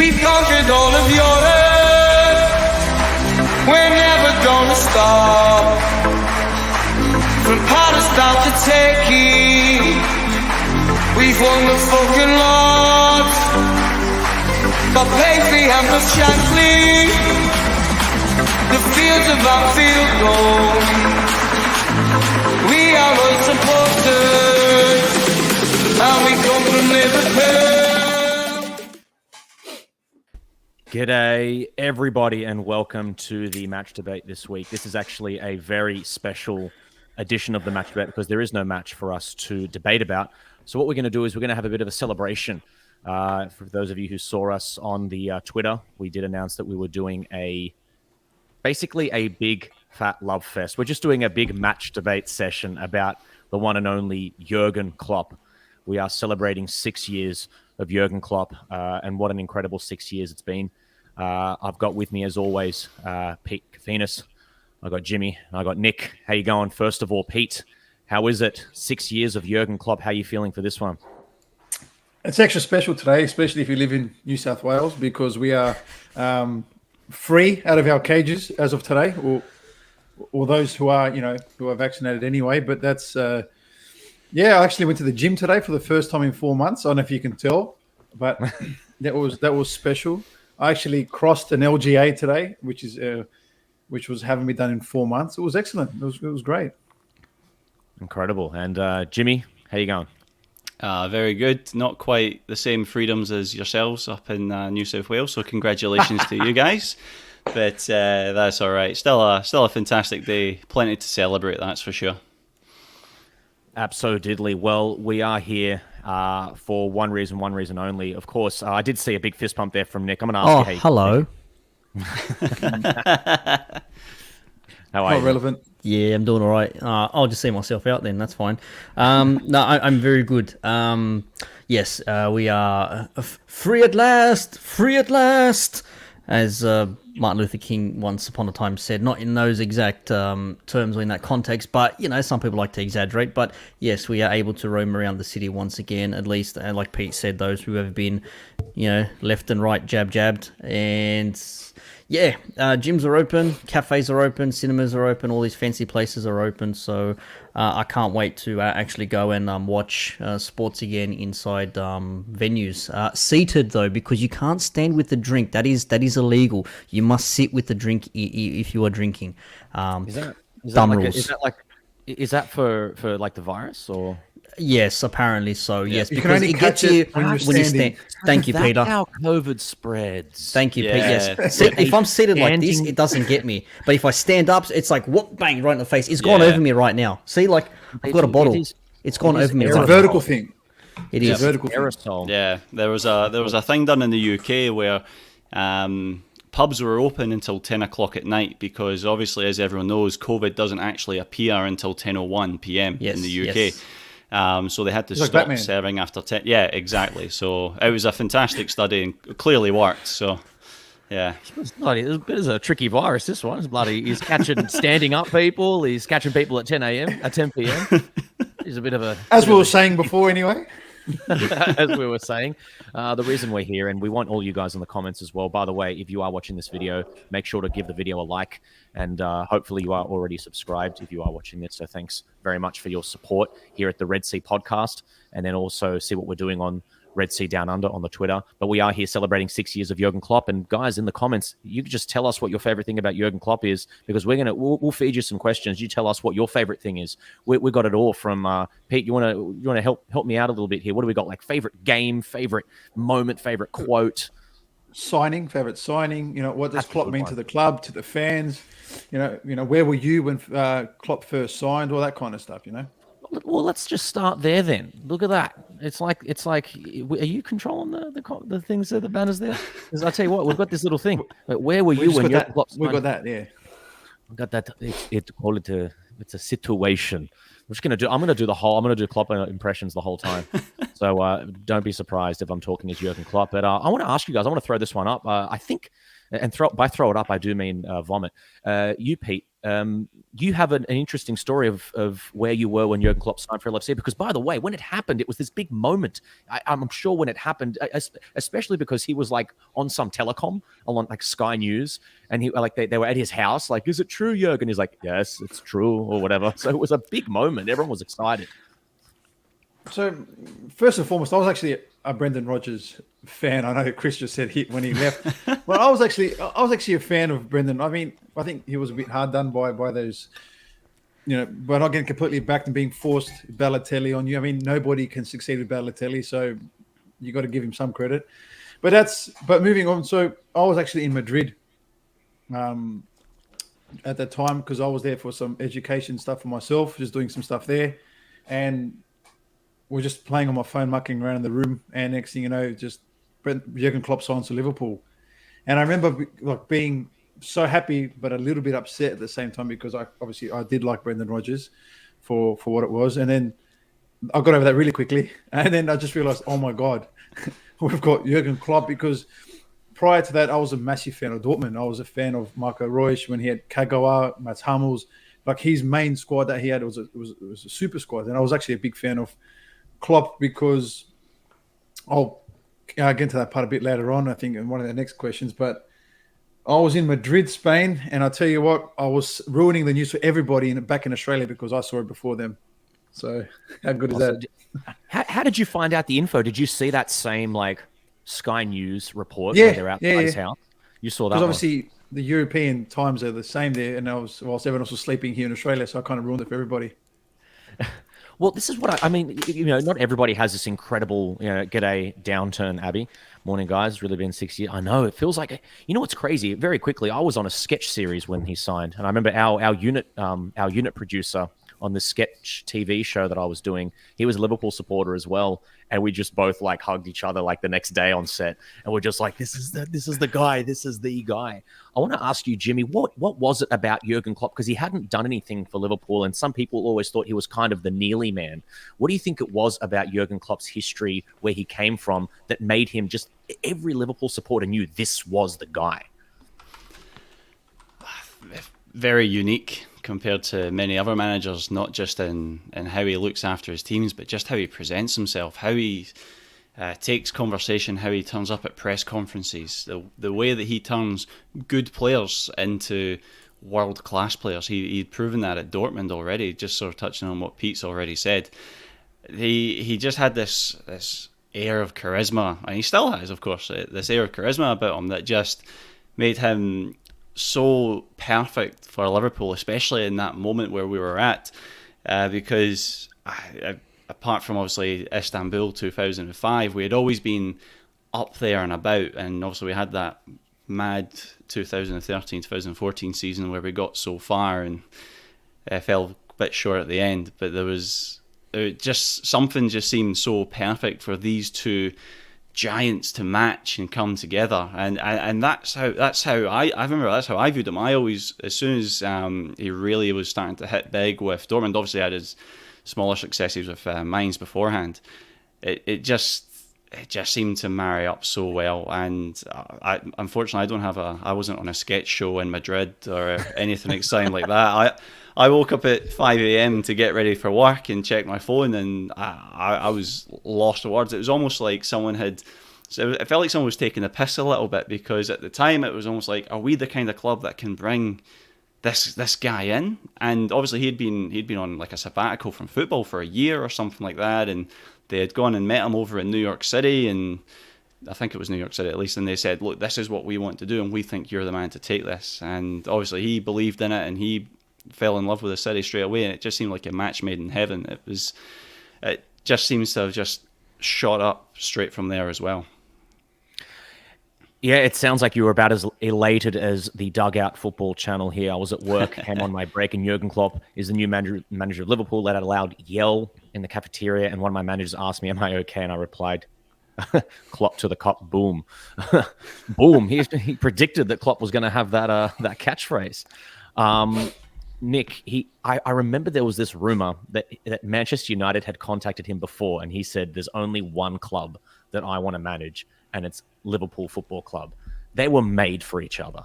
We've conquered all of Europe. We're never gonna stop. From Palestine to Turkey, we've won the fucking lot. But Paisley and the Shankly, the fields of Anfield gold. We are unsupported, and we come from Liverpool. G'day, everybody, and welcome to the match debate this week. This is actually a very special edition of the match debate because there is no match for us to debate about. So what we're going to do is we're going to have a bit of a celebration. For those of you who saw us on the Twitter, we did announce that we were doing basically a big fat love fest. We're just doing a big match debate session about the one and only Jurgen Klopp. We are celebrating 6 years of Jurgen Klopp, and what an incredible 6 years it's been. I've got with me, as always, Pete Kafinas. I've got Jimmy, and I've got Nick. How you going? First of all, Pete, how is it? 6 years of Jurgen Klopp. How are you feeling for this one? It's extra special today, especially if you live in New South Wales, because we are free out of our cages as of today, or those who are vaccinated anyway. But that's I actually went to the gym today for the first time in 4 months. I don't know if you can tell, but that was special. I actually crossed an LGA today, which was having me done in 4 months. It was excellent. It was great. Incredible. And Jimmy, how you going? Very good. Not quite the same freedoms as yourselves up in New South Wales. So congratulations to you guys. But that's all right. Still a fantastic day. Plenty to celebrate, that's for sure. Absolutely. Well, we are here for one reason only. Of course, I did see a big fist pump there from Nick. I'm going to ask you. Hello. How are you? Not relevant. Yeah, I'm doing all right. I'll just see myself out then. That's fine. No, I'm very good. Yes, we are free at last. Free at last. As Martin Luther King once upon a time said, not in those exact terms or in that context, but, some people like to exaggerate. But, yes, we are able to roam around the city once again, at least, like Pete said, those who have been, left and right, jabbed. And, yeah, gyms are open, cafes are open, cinemas are open, all these fancy places are open. So I can't wait to actually go and watch sports again inside venues. Seated, though, because you can't stand with the drink. That is illegal. You must sit with the drink if you are drinking. Is that rules. Is that for like the virus or? Yes, apparently so. Yeah. Yes, you because it gets you when you stand. Thank you, Peter. That's how COVID spreads. Thank you, Pete. Yes. See, if I'm seated like this, it doesn't get me. But if I stand up, it's like whoop, bang, right in the face. It's gone over me right now. See, like I've got a bottle. It's gone over me. It's a vertical thing. It is a vertical aerosol. Yeah, there was a thing done in the UK where pubs were open until 10 o'clock at night because obviously, as everyone knows, COVID doesn't actually appear until 10:01 p.m. in the UK. Yes. So they had to It's like stop Batman. serving after 10. Yeah, exactly. So it was a fantastic study and clearly worked. So, yeah. It's a bit of a tricky virus, this one. He's catching standing up people. He's catching people at 10 a.m., at 10 p.m. He's a bit of a... As we were saying before anyway. As we were saying, the reason we're here, and we want all you guys in the comments as well. By the way, if you are watching this video, make sure to give the video a like, and hopefully you are already subscribed if you are watching this. So thanks very much for your support here at the Red Sea Podcast, and then also see what we're doing on Red Sea Down Under on the Twitter. But we are here celebrating 6 years of Jurgen Klopp, and guys, in the comments, you can just tell us what your favorite thing about Jurgen Klopp is, because we'll feed you some questions. You tell us what your favorite thing is. We got it all from Pete. You want to help me out a little bit here? What do we got? Like favorite game, favorite moment, favorite quote, favorite signing. What does Klopp mean to the club, to the fans? Where were you when Klopp first signed? All that kind of stuff. Well, let's just start there then. Look at that. It's like. Are you controlling the things there, the banners there? Because I tell you what, we've got this little thing. But where were you when you? We got that. Yeah. We got that. It's a situation. I'm gonna do Klopp impressions the whole time. So don't be surprised if I'm talking as Jurgen Klopp. But I want to ask you guys. I want to throw this one up. I think, and throw it up, I do mean vomit. You, Pete, you have an interesting story of where you were when Jurgen Klopp signed for LFC. Because, by the way, when it happened, it was this big moment. I'm sure when it happened, especially because he was like on some telecom on like Sky News, and he like they were at his house. Like, is it true, Jurgen? He's like, yes, it's true, or whatever. So it was a big moment. Everyone was excited. So, first and foremost, I was actually a Brendan Rodgers fan. I know Chris just said when he left. Well, I was actually a fan of Brendan. I mean, I think he was a bit hard done by those, by not getting completely backed and being forced Balotelli on you. I mean, nobody can succeed with Balotelli, so you got to give him some credit. But moving on. So I was actually in Madrid, at that time because I was there for some education stuff for myself, just doing some stuff there, and we're just playing on my phone, mucking around in the room, and next thing you know, just Jurgen Klopp signs to Liverpool. And I remember like being so happy, but a little bit upset at the same time because I did like Brendan Rodgers for what it was. And then I got over that really quickly. And then I just realized, oh my God, we've got Jurgen Klopp, because prior to that, I was a massive fan of Dortmund. I was a fan of Marco Reus when he had Kagawa, Mats Hummels. Like his main squad that he had was a super squad. And I was actually a big fan of Klopp because I'll get into that part a bit later on, I think, in one of the next questions. But I was in Madrid, Spain, and I tell you what, I was ruining the news for everybody back in Australia because I saw it before them. So how good is that? How did you find out the info? Did you see that same like Sky News report? Yeah, where they're out his house. You saw that? Because obviously the European times are the same there, and whilst everyone else was sleeping here in Australia, so I kind of ruined it for everybody. Well, this is what I mean, not everybody has this incredible, g'day downturn, Abby. Morning, guys. Really been 6 years. I know. It feels like, what's crazy? Very quickly, I was on a sketch series when he signed. And I remember our unit producer on the sketch TV show that I was doing, he was a Liverpool supporter as well. And we just both like hugged each other like the next day on set. And we're just like, this is the guy. This is the guy. I want to ask you, Jimmy, what was it about Jurgen Klopp? Because he hadn't done anything for Liverpool. And some people always thought he was kind of the Neely man. What do you think it was about Jurgen Klopp's history, where he came from, that made him just, every Liverpool supporter knew this was the guy? Very unique compared to many other managers, not just in how he looks after his teams, but just how he presents himself, how he takes conversation, how he turns up at press conferences, the way that he turns good players into world-class players. He'd proven that at Dortmund already, just sort of touching on what Pete's already said. He just had this air of charisma, and he still has, of course, this air of charisma about him that just made him so perfect for Liverpool, especially in that moment where we were at, because apart from obviously Istanbul 2005, we had always been up there and about, and obviously we had that mad 2013-2014 season where we got so far and fell a bit short at the end, but there was just something just seemed so perfect for these two giants to match and come together, and that's how I remember that's how I viewed him. I always, as soon as he really was starting to hit big with Dortmund, obviously had his smaller successes with Mainz beforehand, it just seemed to marry up so well. And unfortunately I wasn't on a sketch show in Madrid or anything exciting like that. I woke up at 5 a.m. to get ready for work and check my phone, and I was lost for words. It was almost like it felt like someone was taking the piss a little bit, because at the time it was almost like, are we the kind of club that can bring this guy in? And obviously he'd been on like a sabbatical from football for a year or something like that, and they had gone and met him over in New York City, and I think it was New York City at least, and they said, look, this is what we want to do, and we think you're the man to take this. And obviously he believed in it, and he fell in love with the city straight away, and it just seemed like a match made in heaven. It just seems to have just shot up straight from there as well. Yeah, it sounds like you were about as elated as the Dugout Football channel here. I was at work, came on my break, and Jurgen Klopp is the new manager of Liverpool. Let out a loud yell in the cafeteria, and one of my managers asked me, am I okay? And I replied, Klopp to the cop, boom. Boom. He predicted that Klopp was going to have that catchphrase. Nick, I remember there was this rumor that Manchester United had contacted him before, and he said, there's only one club that I want to manage, and it's Liverpool Football Club. They were made for each other.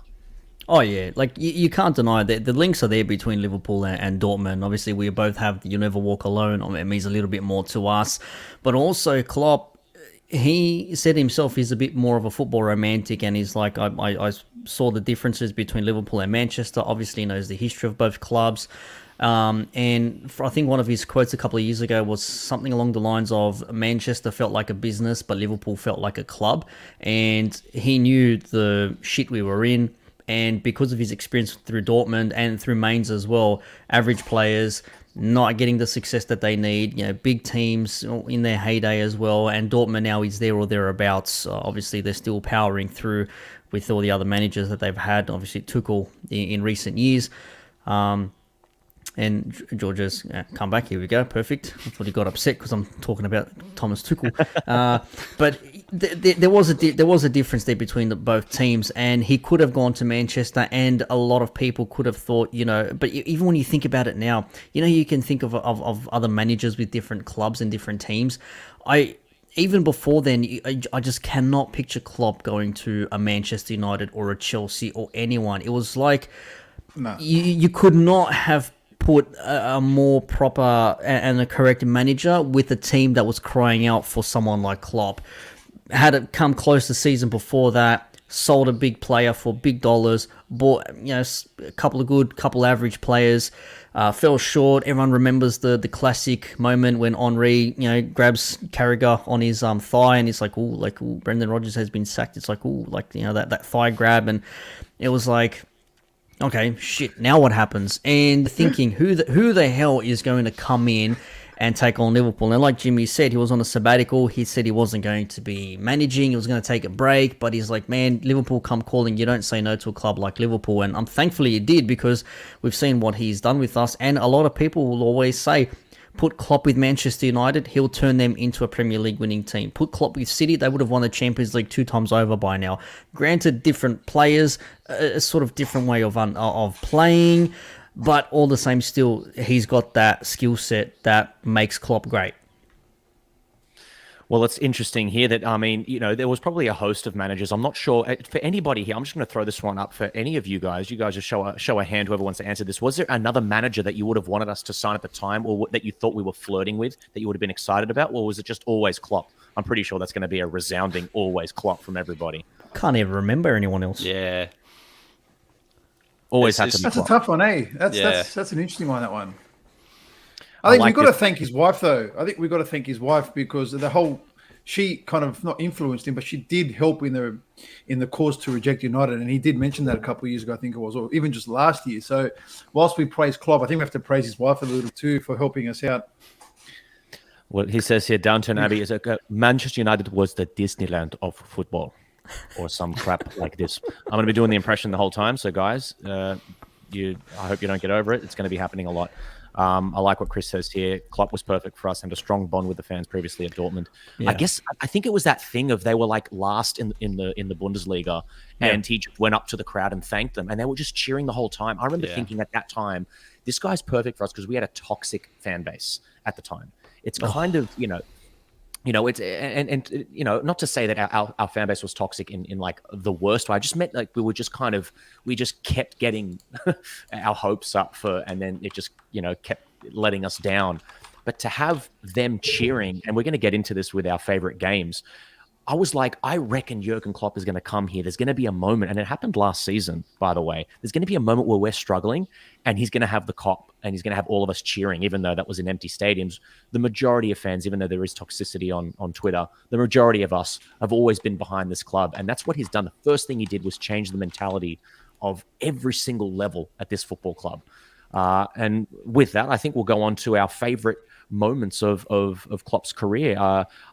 Oh yeah, like you can't deny that the links are there between Liverpool and Dortmund. Obviously, we both have "You Never Walk Alone." I mean, it means a little bit more to us, but also Klopp. He said himself he's a bit more of a football romantic, and he's like, I saw the differences between Liverpool and Manchester. Obviously, he knows the history of both clubs. I think one of his quotes a couple of years ago was something along the lines of Manchester felt like a business, but Liverpool felt like a club. And he knew the shit we were in. And because of his experience through Dortmund and through Mainz as well, average players not getting the success that they need, big teams in their heyday as well. And Dortmund now is there or thereabouts. Obviously, they're still powering through with all the other managers that they've had. Obviously, Tuchel in recent years. And George's come back. Here we go. Perfect. I thought he got upset because I'm talking about Thomas Tuchel. But there was a difference there between both teams, and he could have gone to Manchester, and a lot of people could have thought, But even when you think about it now, you can think of other managers with different clubs and different teams. Even before then, I just cannot picture Klopp going to a Manchester United or a Chelsea or anyone. It was like you could not have put a more proper and a correct manager with a team that was crying out for someone like Klopp. Had it come close the season before that, sold a big player for big dollars, bought a couple of good, couple average players, fell short. Everyone remembers the classic moment when Henry grabs Carragher on his thigh, and he's like, Brendan Rodgers has been sacked. It's like, that thigh grab, and it was like, okay, shit, now what happens? And thinking, who the hell is going to come in and take on Liverpool? And like Jimmy said, he was on a sabbatical. He said he wasn't going to be managing. He was going to take a break. But he's like, man, Liverpool come calling. You don't say no to a club like Liverpool. And I'm thankfully he did, because we've seen what he's done with us. And a lot of people will always say, put Klopp with Manchester United, he'll turn them into a Premier League winning team. Put Klopp with City, they would have won the Champions League 2 times over by now. Granted, different players, a sort of different way of playing, but all the same, still, he's got that skill set that makes Klopp great. Well, it's interesting here that, there was probably a host of managers. I'm not sure for anybody here. I'm just going to throw this one up for any of you guys. You guys just show a hand, whoever wants to answer this. Was there another manager that you would have wanted us to sign at the time, or that you thought we were flirting with, that you would have been excited about? Or was it just always Klopp? I'm pretty sure that's going to be a resounding always Klopp from everybody. Can't even remember anyone else. Yeah. Always had to be That's Klopp. a tough one, eh? That's an interesting one, that one. I think we've got to thank his wife, though. I think we've got to thank his wife, because she kind of not influenced him, but she did help in the cause to reject United. And he did mention that a couple of years ago, I think it was, or even just last year. So whilst we praise Klopp, I think we have to praise his wife a little too for helping us out. Well, he says here, Downton Abbey is Manchester United was the Disneyland of football, or some crap like this. I'm going to be doing the impression the whole time. So guys, I hope you don't get over it. It's going to be happening a lot. I like what Chris says here. Klopp was perfect for us and a strong bond with the fans previously at Dortmund. Yeah. I think it was that thing of they were like last in the Bundesliga, and he just went up to the crowd and thanked them, and they were just cheering the whole time. I remember thinking at that time, this guy's perfect for us, because we had a toxic fan base at the time. It's kind of it's and not to say that our fan base was toxic in like the worst way. I just meant like we just kept getting our hopes up and then it just kept letting us down. But to have them cheering, and we're going to get into this with our favorite games, I was like, I reckon Jurgen Klopp is going to come here. There's going to be a moment, and it happened last season, by the way. There's going to be a moment where we're struggling, and he's going to have the Kop, and he's going to have all of us cheering, even though that was in empty stadiums. The majority of fans, even though there is toxicity on Twitter, the majority of us have always been behind this club, and that's what he's done. The first thing he did was change the mentality of every single level at this football club. And with that, I think we'll go on to our favorite moments of Klopp's career.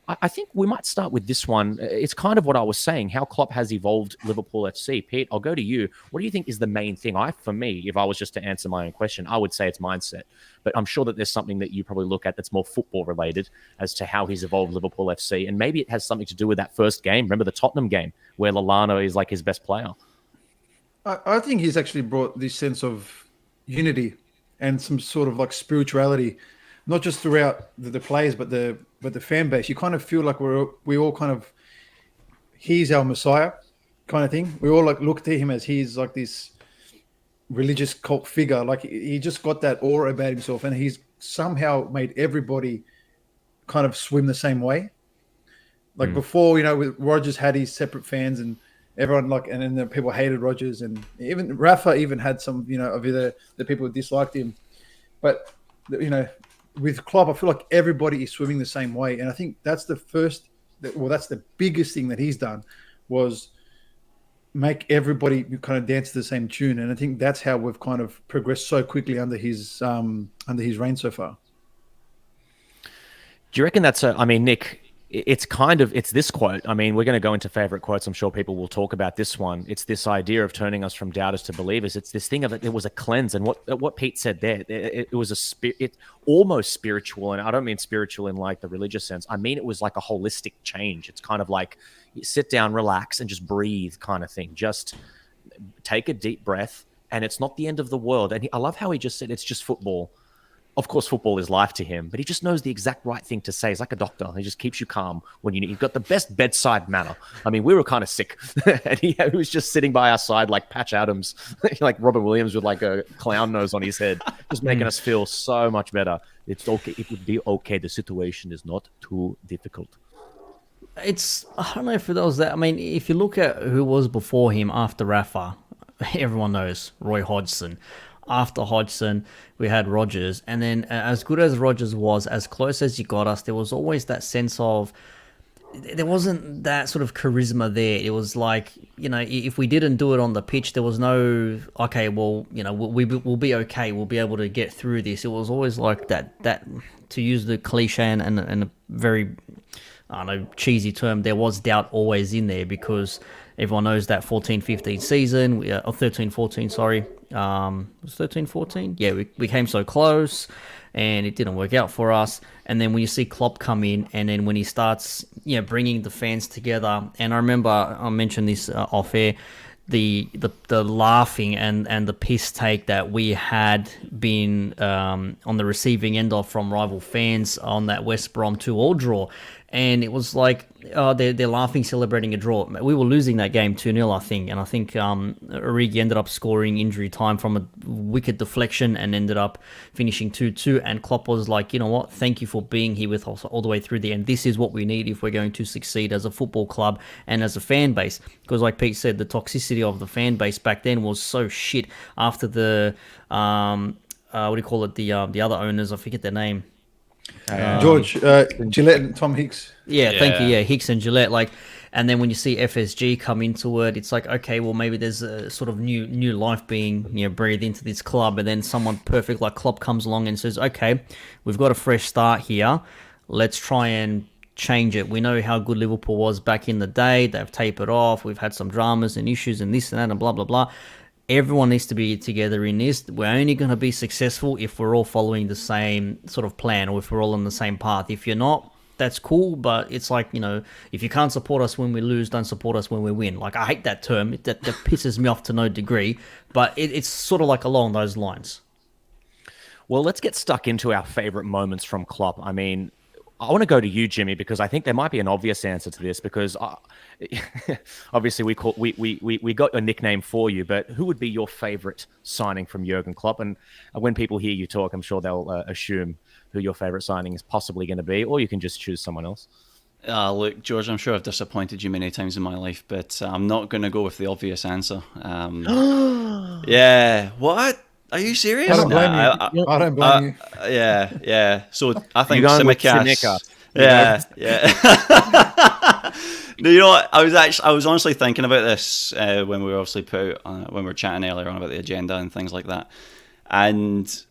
I think we might start with this one. It's kind of what I was saying, how Klopp has evolved Liverpool FC. Pete, I'll go to you. What do you think is the main thing? For me, if I was just to answer my own question, I would say it's mindset. But I'm sure that there's something that you probably look at that's more football related as to how he's evolved Liverpool FC. And maybe it has something to do with that first game. Remember the Tottenham game where Lallana is like his best player? I think he's actually brought this sense of unity and some sort of like spirituality, not just throughout the players, but the fan base. You kind of feel like we all kind of, he's our Messiah kind of thing. We all like look to him as he's like this religious cult figure. Like he just got that aura about himself, and he's somehow made everybody kind of swim the same way. Like before, with Rogers had his separate fans and everyone and then the people hated Rogers, and even Rafa even had some, of the people who disliked him. But, with Klopp, I feel like everybody is swimming the same way. And I think that's that's the biggest thing that he's done was make everybody kind of dance to the same tune. And I think that's how we've kind of progressed so quickly under his reign so far. Do you reckon that's Nick, it's this quote. I mean, we're going to go into favorite quotes. I'm sure people will talk about this one. It's this idea of turning us from doubters to believers. It's this thing of it was a cleanse. And what Pete said there, it was almost spiritual. And I don't mean spiritual in like the religious sense. I mean, it was like a holistic change. It's kind of like you sit down, relax, and just breathe kind of thing. Just take a deep breath. And it's not the end of the world. And I love how he just said it's just football. Of course, football is life to him, but he just knows the exact right thing to say. He's like a doctor. He just keeps you calm when you've got the best bedside manner. I mean, we were kind of sick, and he was just sitting by our side like Patch Adams, like Robin Williams with like a clown nose on his head, just making us feel so much better. It's okay. It would be okay. The situation is not too difficult. I don't know if it was that. I mean, if you look at who was before him after Rafa, everyone knows Roy Hodgson. After Hodgson, we had Rodgers. And then as good as Rodgers was, as close as you got us, there was always that sense of, there wasn't that sort of charisma there. It was like, if we didn't do it on the pitch, there was no, okay, well, we'll be okay. We'll be able to get through this. It was always like that to use the cliche and a very, I don't know, cheesy term, there was doubt always in there because everyone knows that 14-15 season, or 13-14, sorry. Was 13-14? Yeah, we came so close and it didn't work out for us. And then when you see Klopp come in and then when he starts, bringing the fans together. And I remember I mentioned this off air, the laughing and the piss take that we had been on the receiving end of from rival fans on that West Brom 2-2 draw. And it was like, they're laughing, celebrating a draw. We were losing that game 2-0, I think. And I think Origi ended up scoring injury time from a wicked deflection and ended up finishing 2-2. And Klopp was like, you know what? Thank you for being here with us all the way through the end. This is what we need if we're going to succeed as a football club and as a fan base. Because like Pete said, the toxicity of the fan base back then was so shit after the, what do you call it? The other owners, I forget their name. George, Gillette and Tom Hicks. Yeah, thank you. Yeah, Hicks and Gillette. And then when you see FSG come into it, it's like, okay, well, maybe there's a sort of new life being breathed into this club. And then someone perfect like Klopp comes along and says, okay, we've got a fresh start here. Let's try and change it. We know how good Liverpool was back in the day. They've tapered off. We've had some dramas and issues and this and that and blah, blah, blah. Everyone needs to be together in this. We're only going to be successful if we're all following the same sort of plan or if we're all on the same path. If you're not, that's cool, but it's like, if you can't support us when we lose, don't support us when we win. Like, I hate that term. That pisses me off to no degree, but it's sort of like along those lines. Well, let's get stuck into our favorite moments from Klopp. I mean, I want to go to you, Jimmy, because I think there might be an obvious answer to this. Because obviously we got a nickname for you, but who would be your favorite signing from Jurgen Klopp? And when people hear you talk, I'm sure they'll assume who your favorite signing is possibly going to be, or you can just choose someone else. Look, George, I'm sure I've disappointed you many times in my life, but I'm not going to go with the obvious answer. Yeah, what? Are you serious? I don't blame you. I don't blame you. Yeah. So I think Simicast. Yeah. No, you know what? I was honestly thinking about this when we were obviously when we were chatting earlier on about the agenda and things like that. And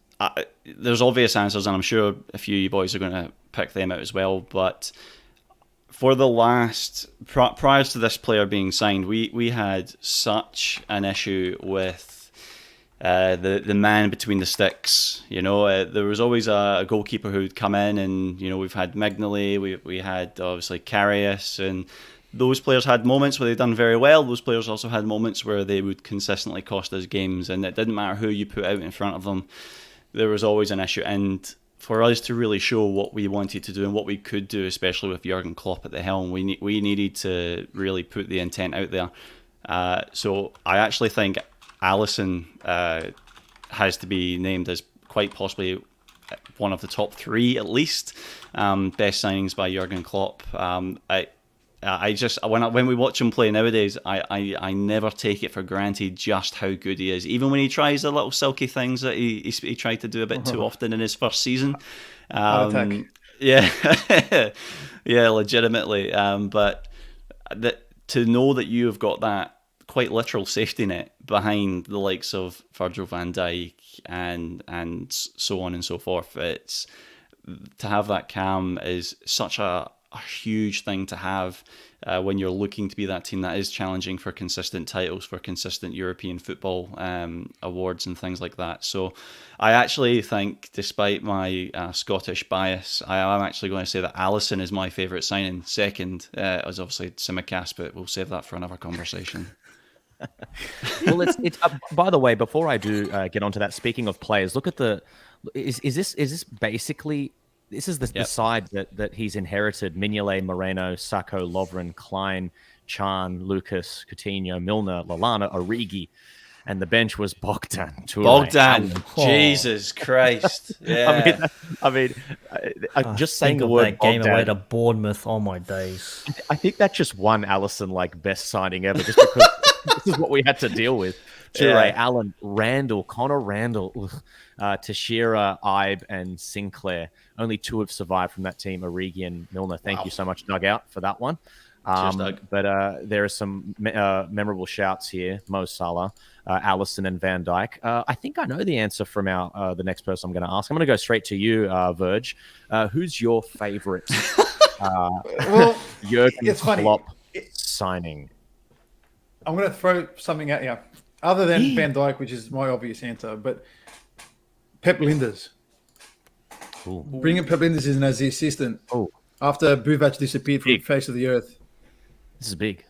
there's obvious answers, and I'm sure a few of you boys are going to pick them out as well. But for the last prior to this player being signed, we had such an issue with the man between the sticks. There was always a goalkeeper who'd come in, and we've had Mignoli, we had obviously Karius, and those players had moments where they'd done very well. Those players also had moments where they would consistently cost us games, and it didn't matter who you put out in front of them. There was always an issue, and for us to really show what we wanted to do and what we could do, especially with Jurgen Klopp at the helm, we needed to really put the intent out there. So I actually think Alisson has to be named as quite possibly one of the top 3 at least. Best signings by Jurgen Klopp. I just when we watch him play nowadays, I never take it for granted just how good he is. Even when he tries the little silky things that he tried to do a bit too often in his first season. Yeah, yeah, legitimately. But to know that you have got that quite literal safety net behind the likes of Virgil van Dijk and so on and so forth. It's to have that cam is such a huge thing to have when you're looking to be that team that is challenging for consistent titles, for consistent European football awards and things like that. So I actually think, despite my Scottish bias, I am actually going to say that Alisson is my favourite signing. Second is obviously Tsimikas, but we'll save that for another conversation. Well, it's by the way, before I do get onto that, speaking of players, look at is this basically this is the side that he's inherited: Mignolet, Moreno, Sacco, Lovren, Klein, Chan, Lucas, Coutinho, Milner, Lallana, Origi, and the bench was Bogdan. Bogdan, Jesus Christ! Yeah, I mean, just saying the word that game Bogdan, away to Bournemouth. Oh my days! I think that just won Alisson like best signing ever, just because this is what we had to deal with. Toure, Allen, Randall, Connor Randall, Teixeira, Ibe, and Sinclair. Only 2 have survived from that team, Origi and Milner. Thank you so much, Dugout, for that one. Cheers, Doug. But there are some memorable shouts here. Mo Salah, Alisson, and Van Dijk. I think I know the answer from the next person I'm going to ask. I'm going to go straight to you, Verge. Who's your favorite Well, Jurgen Klopp signing? I'm going to throw something at you. Other than Van Dijk, which is my obvious answer, but Pep Linders. Ooh. Bringing Pep Linders in as the assistant after Buvac disappeared from the face of the earth. This is big.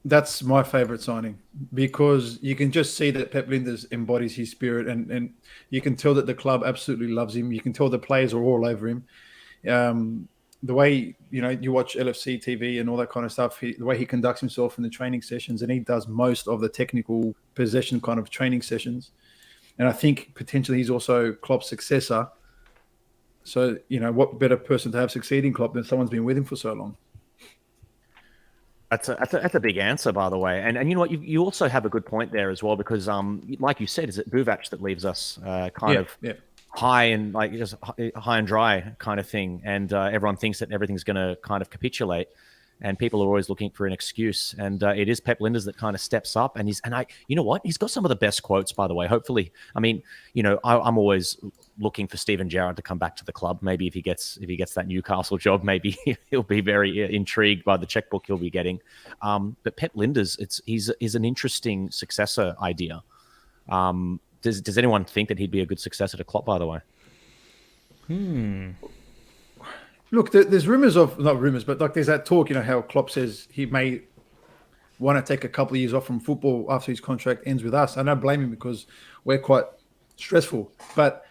That's my favorite signing because you can just see that Pep Linders embodies his spirit and you can tell that the club absolutely loves him. You can tell the players are all over him. The way, you watch LFC TV and all that kind of stuff, the way he conducts himself in the training sessions, and he does most of the technical possession kind of training sessions. And I think potentially he's also Klopp's successor. So, what better person to have succeeding Klopp than someone's been with him for so long? That's a big answer, by the way. And you know what? You also have a good point there as well, because like you said, is it Buvac that leaves us kind of high and like just high and dry kind of thing, and everyone thinks that everything's going to kind of capitulate, and people are always looking for an excuse, and it is Pep Linders that kind of steps up, and you know what? He's got some of the best quotes, by the way. Hopefully, I mean, I'm always looking for Steven Gerrard to come back to the club. Maybe if he gets that Newcastle job, maybe he'll be very intrigued by the checkbook he'll be getting. But Pep Linders, he's an interesting successor idea. Does anyone think that he'd be a good successor to Klopp, by the way? Look, there's not rumors, but like there's that talk, how Klopp says he may want to take a couple of years off from football after his contract ends with us. I don't blame him because we're quite stressful. But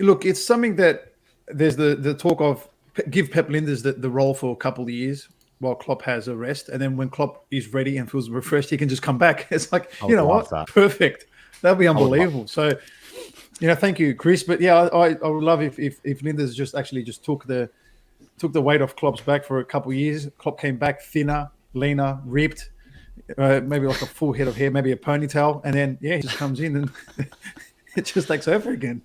look, it's something that there's the talk of give Pep Linders the role for a couple of years while Klopp has a rest. And then when Klopp is ready and feels refreshed, he can just come back. It's like, you know what? That. Perfect. That'd be unbelievable. So, thank you, Chris. But yeah, I would love if Linders just took the weight off Klopp's back for a couple of years. Klopp came back thinner, leaner, ripped, maybe like a full head of hair, maybe a ponytail, and then he just comes in and it just takes over again.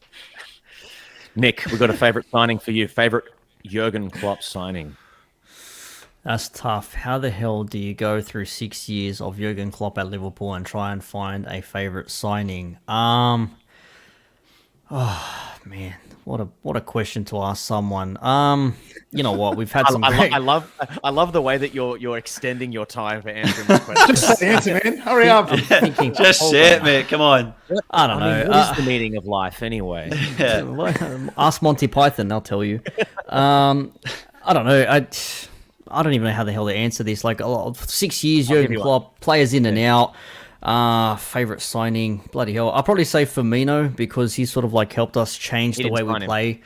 Nick, we've got a favorite signing for you. Favorite Jurgen Klopp signing? That's tough. How the hell do you go through 6 years of Jurgen Klopp at Liverpool and try and find a favorite signing? Oh man, what a question to ask someone. You know what? We've had some. I love the way that you're extending your time for answering this question. Just answer, man. Hurry up. Just say it, mate. Come on. I don't know. What is the meaning of life anyway? Ask Monty Python. They'll tell you. I don't know. I don't even know how the hell to answer this. Like 6 years, Jurgen Klopp, players in and out. Favorite signing, bloody hell. I'll probably say Firmino because he sort of like helped us change the way we play.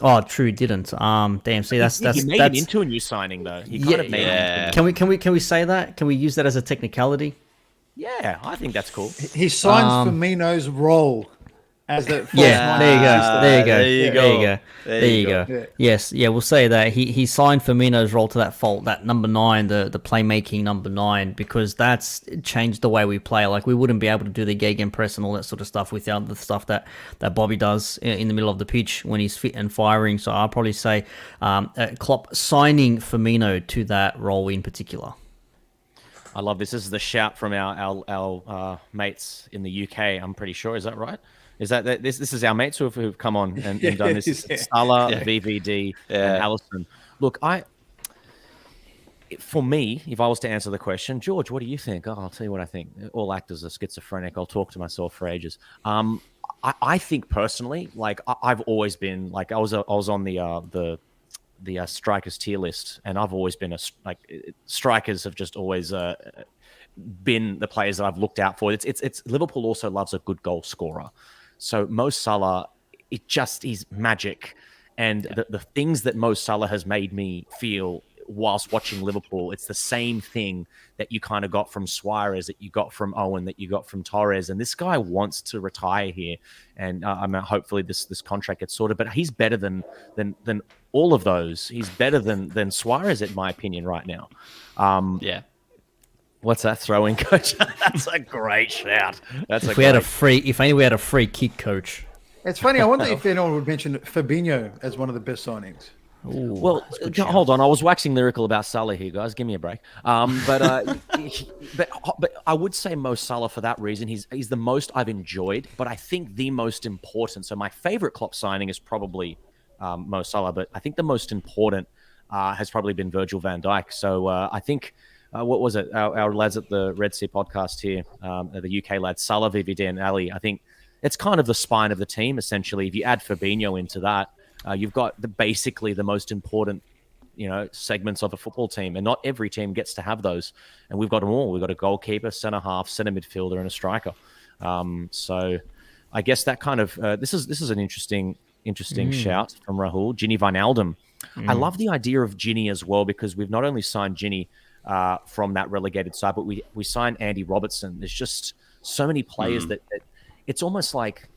Oh, true, didn't. Damn. See, that's he made him into a new signing though. He kind of made him. Can we say that? Can we use that as a technicality? Yeah, I think that's cool. He signs Firmino's role as the false Yeah, nine. there you go. There you go. There you go. Yeah. Yes, yeah, we'll say that he signed Firmino's role to that fault, that number 9, the playmaking number 9, because that's changed the way we play. Like, we wouldn't be able to do the gegenpress and all that sort of stuff without the stuff that Bobby does in the middle of the pitch when he's fit and firing. So I'll probably say Klopp signing Firmino to that role in particular. I love this. This is the shout from our mates in the UK. I'm pretty sure. Is that right? Is that this? This is our mates who've come on and done this. Salah, VVD, and Allison. Look, for me, if I was to answer the question, George, what do you think? Oh, I'll tell you what I think. All actors are schizophrenic. I'll talk to myself for ages. I think personally, like I've always been like I was on the strikers tier list, and I've always been strikers have just always been the players that I've looked out for. It's Liverpool also loves a good goal scorer, so Mo Salah, he's magic, and the things that Mo Salah has made me feel whilst watching Liverpool, it's the same thing that you kind of got from Suarez, that you got from Owen, that you got from Torres, and this guy wants to retire here, and hopefully this contract gets sorted. But he's better than all of those. He's better than Suarez, in my opinion, right now. What's that throwing, coach? That's a great shout. If only we had a free kick, coach. It's funny. I wonder if anyone would mention Fabinho as one of the best signings. Ooh, well, hold on. I was waxing lyrical about Salah here, guys. Give me a break. But I would say Mo Salah for that reason. He's the most I've enjoyed, but I think the most important. So my favorite Klopp signing is probably Mo Salah, but I think the most important has probably been Virgil van Dijk. So I think what was it? Our lads at the Red Sea podcast here, the UK lads, Salah, VVD, and Ali. I think it's kind of the spine of the team essentially. If you add Fabinho into that. You've got basically the most important, segments of a football team, and not every team gets to have those. And we've got them all. We've got a goalkeeper, centre half, centre midfielder, and a striker. So I guess that kind of this is an interesting shout from Rahul. Ginny Wijnaldum. I love the idea of Ginny as well, because we've not only signed Ginny from that relegated side, but we signed Andy Robertson. There's just so many players that it's almost like.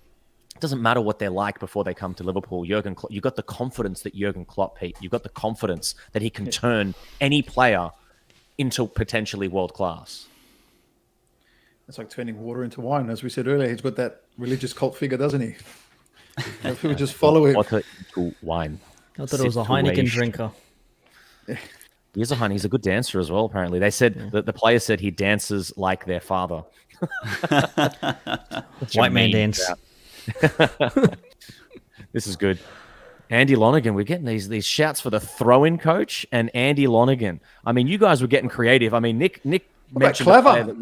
It doesn't matter what they're like before they come to Liverpool. Jurgen Klopp, you've got the confidence that Jurgen Klopp, Pete. You've got the confidence that he can turn any player into potentially world class. It's like turning water into wine, as we said earlier. He's got that religious cult figure, doesn't he? People just follow him. Water into wine. I thought it was a Heineken drinker. He's a good dancer as well. Apparently, they said that the player said he dances like their father. White man dance. This is good. Andy Lonergan, we're getting these shouts for the throw-in coach and Andy Lonergan. I mean, you guys were getting creative. I mean, Nick mentioned clever.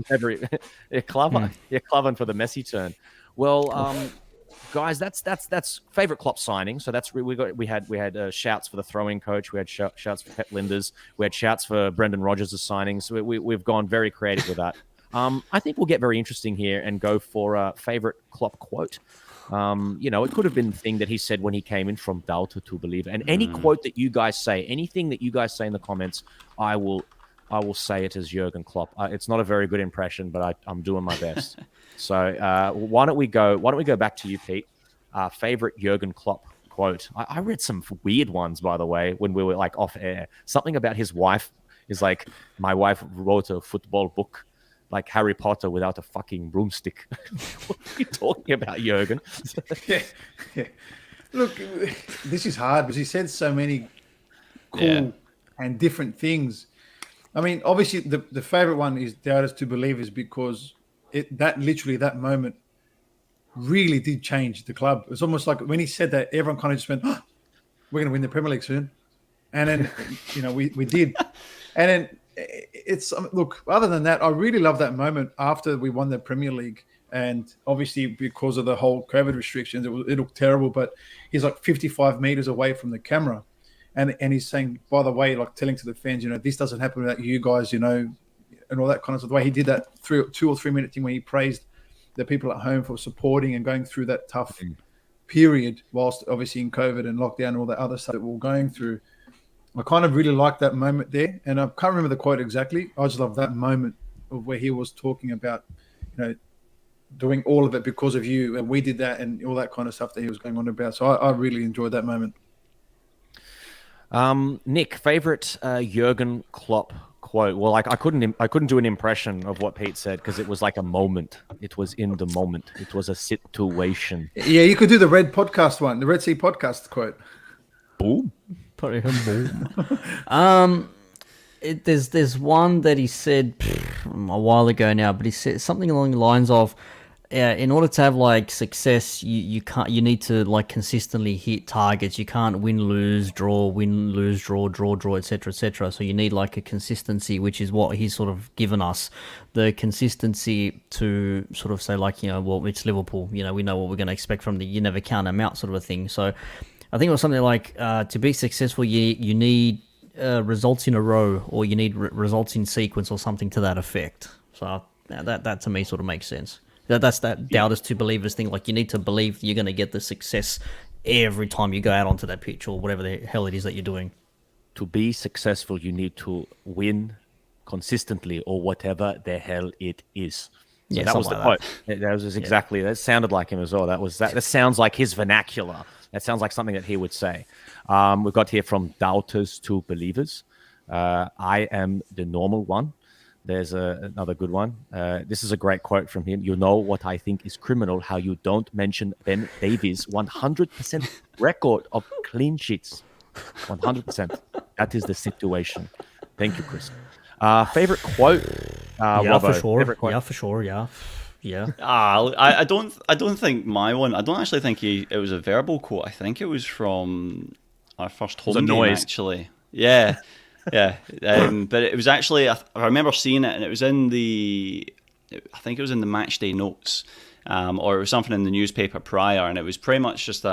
Clever. Yeah, clever for the Messi turn. Well, guys, that's favorite Klopp signing. So that's we had shouts for the throwing coach. We had shouts for Pep Linders. We had shouts for Brendan Rodgers' signings. So we've gone very creative with that. I think we'll get very interesting here and go for a favorite Klopp quote. It could have been the thing that he said when he came in from doubt to believe. And any quote that you guys say, anything that you guys say in the comments, I will say it as Jurgen Klopp. It's not a very good impression, but I'm doing my best. So why don't we go back to you, Pete? Favorite Jurgen Klopp quote. I read some weird ones, by the way, when we were like off air. Something about his wife is like, my wife wrote a football book like Harry Potter without a fucking broomstick. What are you talking about, Jurgen? Yeah. Look, this is hard because he said so many cool and different things. I mean, obviously, the favorite one is Doubters to Believers, because that moment really did change the club. It's almost like when he said that, everyone kind of just went, oh, we're going to win the Premier League soon. And then, we did. And then look, other than that, I really love that moment after we won the Premier League. And obviously, because of the whole COVID restrictions, it looked terrible. But he's like 55 meters away from the camera. And he's saying, by the way, like telling to the fans, this doesn't happen without you guys, and all that kind of stuff. The way he did that 2 or 3 minute thing where he praised the people at home for supporting and going through that tough period, whilst obviously in COVID and lockdown and all that other stuff that we're going through. I kind of really like that moment there. And I can't remember the quote exactly. I just love that moment of where he was talking about, doing all of it because of you, and we did that, and all that kind of stuff that he was going on about. So I really enjoyed that moment. Nick, favorite Jurgen Klopp quote? Well, like I couldn't do an impression of what Pete said because it was like a moment. It was in the moment. It was a situation. Yeah, you could do the Red podcast one, the Red Sea podcast quote. Boom. Probably boom. There's one that he said a while ago now, but he said something along the lines of, in order to have like success, you need to like consistently hit targets. You can't win, lose, draw, etc., etc. So you need like a consistency, which is what he's sort of given us, the consistency to sort of say like, well, it's Liverpool. We know what we're going to expect from you never count them out, sort of a thing. So I think it was something like to be successful, you need results in a row, or you need results in sequence, or something to that effect. So that to me sort of makes sense. That's that doubters to believers thing. Like you need to believe you're going to get the success every time you go out onto that pitch or whatever the hell it is that you're doing. To be successful, you need to win consistently, or whatever the hell it is. So that was the quote. That was exactly. That sounded like him as well. That sounds like his vernacular. That sounds like something that he would say. We've got here from doubters to believers. I am the normal one. There's another good one. This is a great quote from him. You know what I think is criminal? How you don't mention Ben Davies' 100% record of clean sheets. 100%. That is the situation. Thank you, Chris. Favorite quote? Robbo, for sure. Favorite quote? Yeah, for sure. Yeah. I don't think my one. I don't actually think it was a verbal quote. I think it was from our first home game, actually. Yeah. Yeah, but it was actually, I remember seeing it, and it was I think it was in the match day notes, or it was something in the newspaper prior, and it was pretty much just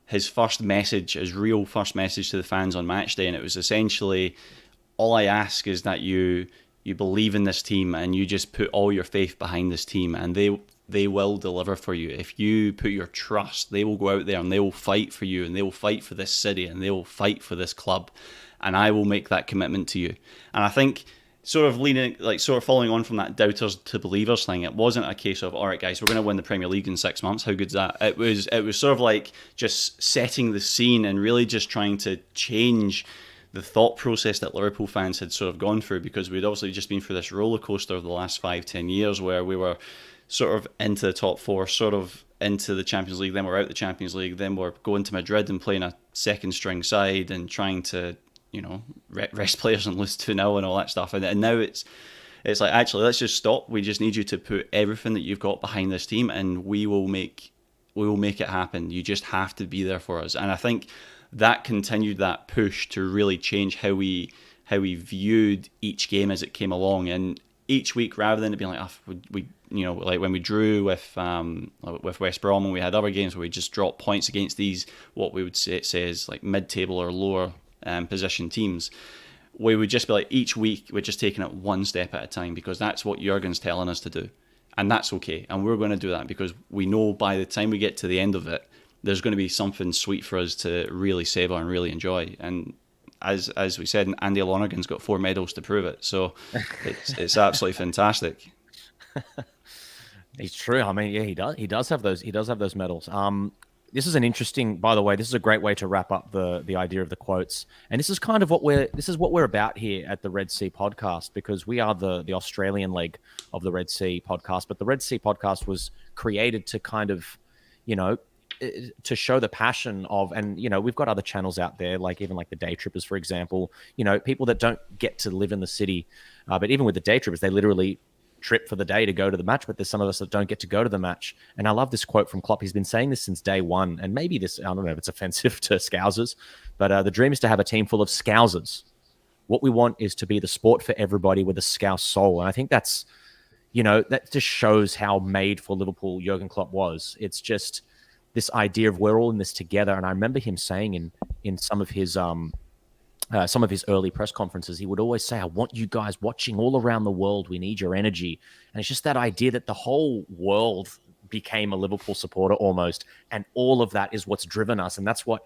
his first message, his real first message to the fans on match day, and it was essentially, all I ask is that you believe in this team, and you just put all your faith behind this team, and they will deliver for you. If you put your trust, they will go out there and they will fight for you, and they will fight for this city, and they will fight for this club. And I will make that commitment to you. And I think sort of following on from that doubters to believers thing, it wasn't a case of, all right, guys, we're going to win the Premier League in 6 months. How good's that? It was sort of like just setting the scene and really just trying to change the thought process that Liverpool fans had sort of gone through, because we'd obviously just been through this roller coaster of the last 5-10 years where we were sort of into the top four, sort of into the Champions League, then we're out the Champions League, then we're going to Madrid and playing a second string side and trying to rest players and lose 2-0 and all that stuff. And now it's like, actually, let's just stop. We just need you to put everything that you've got behind this team, and we will make it happen. You just have to be there for us. And I think that continued that push to really change how we viewed each game as it came along. And each week, rather than it being like, like when we drew with West Brom, and we had other games where we just dropped points against these, what we would say is like mid-table or lower position teams, we would just be like, each week we're just taking it one step at a time, because that's what Jurgen's telling us to do, and that's okay, and we're going to do that because we know by the time we get to the end of it, there's going to be something sweet for us to really savour and really enjoy. And as we said, Andy Lonergan's got 4 medals to prove it, so it's absolutely fantastic. It's true. I mean, yeah, he does have those medals. This is an interesting, by the way, this is a great way to wrap up the idea of the quotes. And this is kind of what we're about here at the Red Sea podcast, because we are the Australian leg of the Red Sea podcast. But the Red Sea podcast was created to kind of, to show the passion of, and, we've got other channels out there, like even like the Day Trippers, for example, people that don't get to live in the city. But even with the Day Trippers, they literally trip for the day to go to the match, but there's some of us that don't get to go to the match. And I love this quote from Klopp. He's been saying this since day one, and maybe this, I don't know if it's offensive to Scousers, but the dream is to have a team full of Scousers. What we want is to be the sport for everybody with a Scouse soul. And I think that's, that just shows how made for Liverpool Jurgen Klopp was. It's just this idea of we're all in this together. And I remember him saying in some of his early press conferences, he would always say, I want you guys watching all around the world. We need your energy. And it's just that idea that the whole world became a Liverpool supporter almost, and all of that is what's driven us, and that's what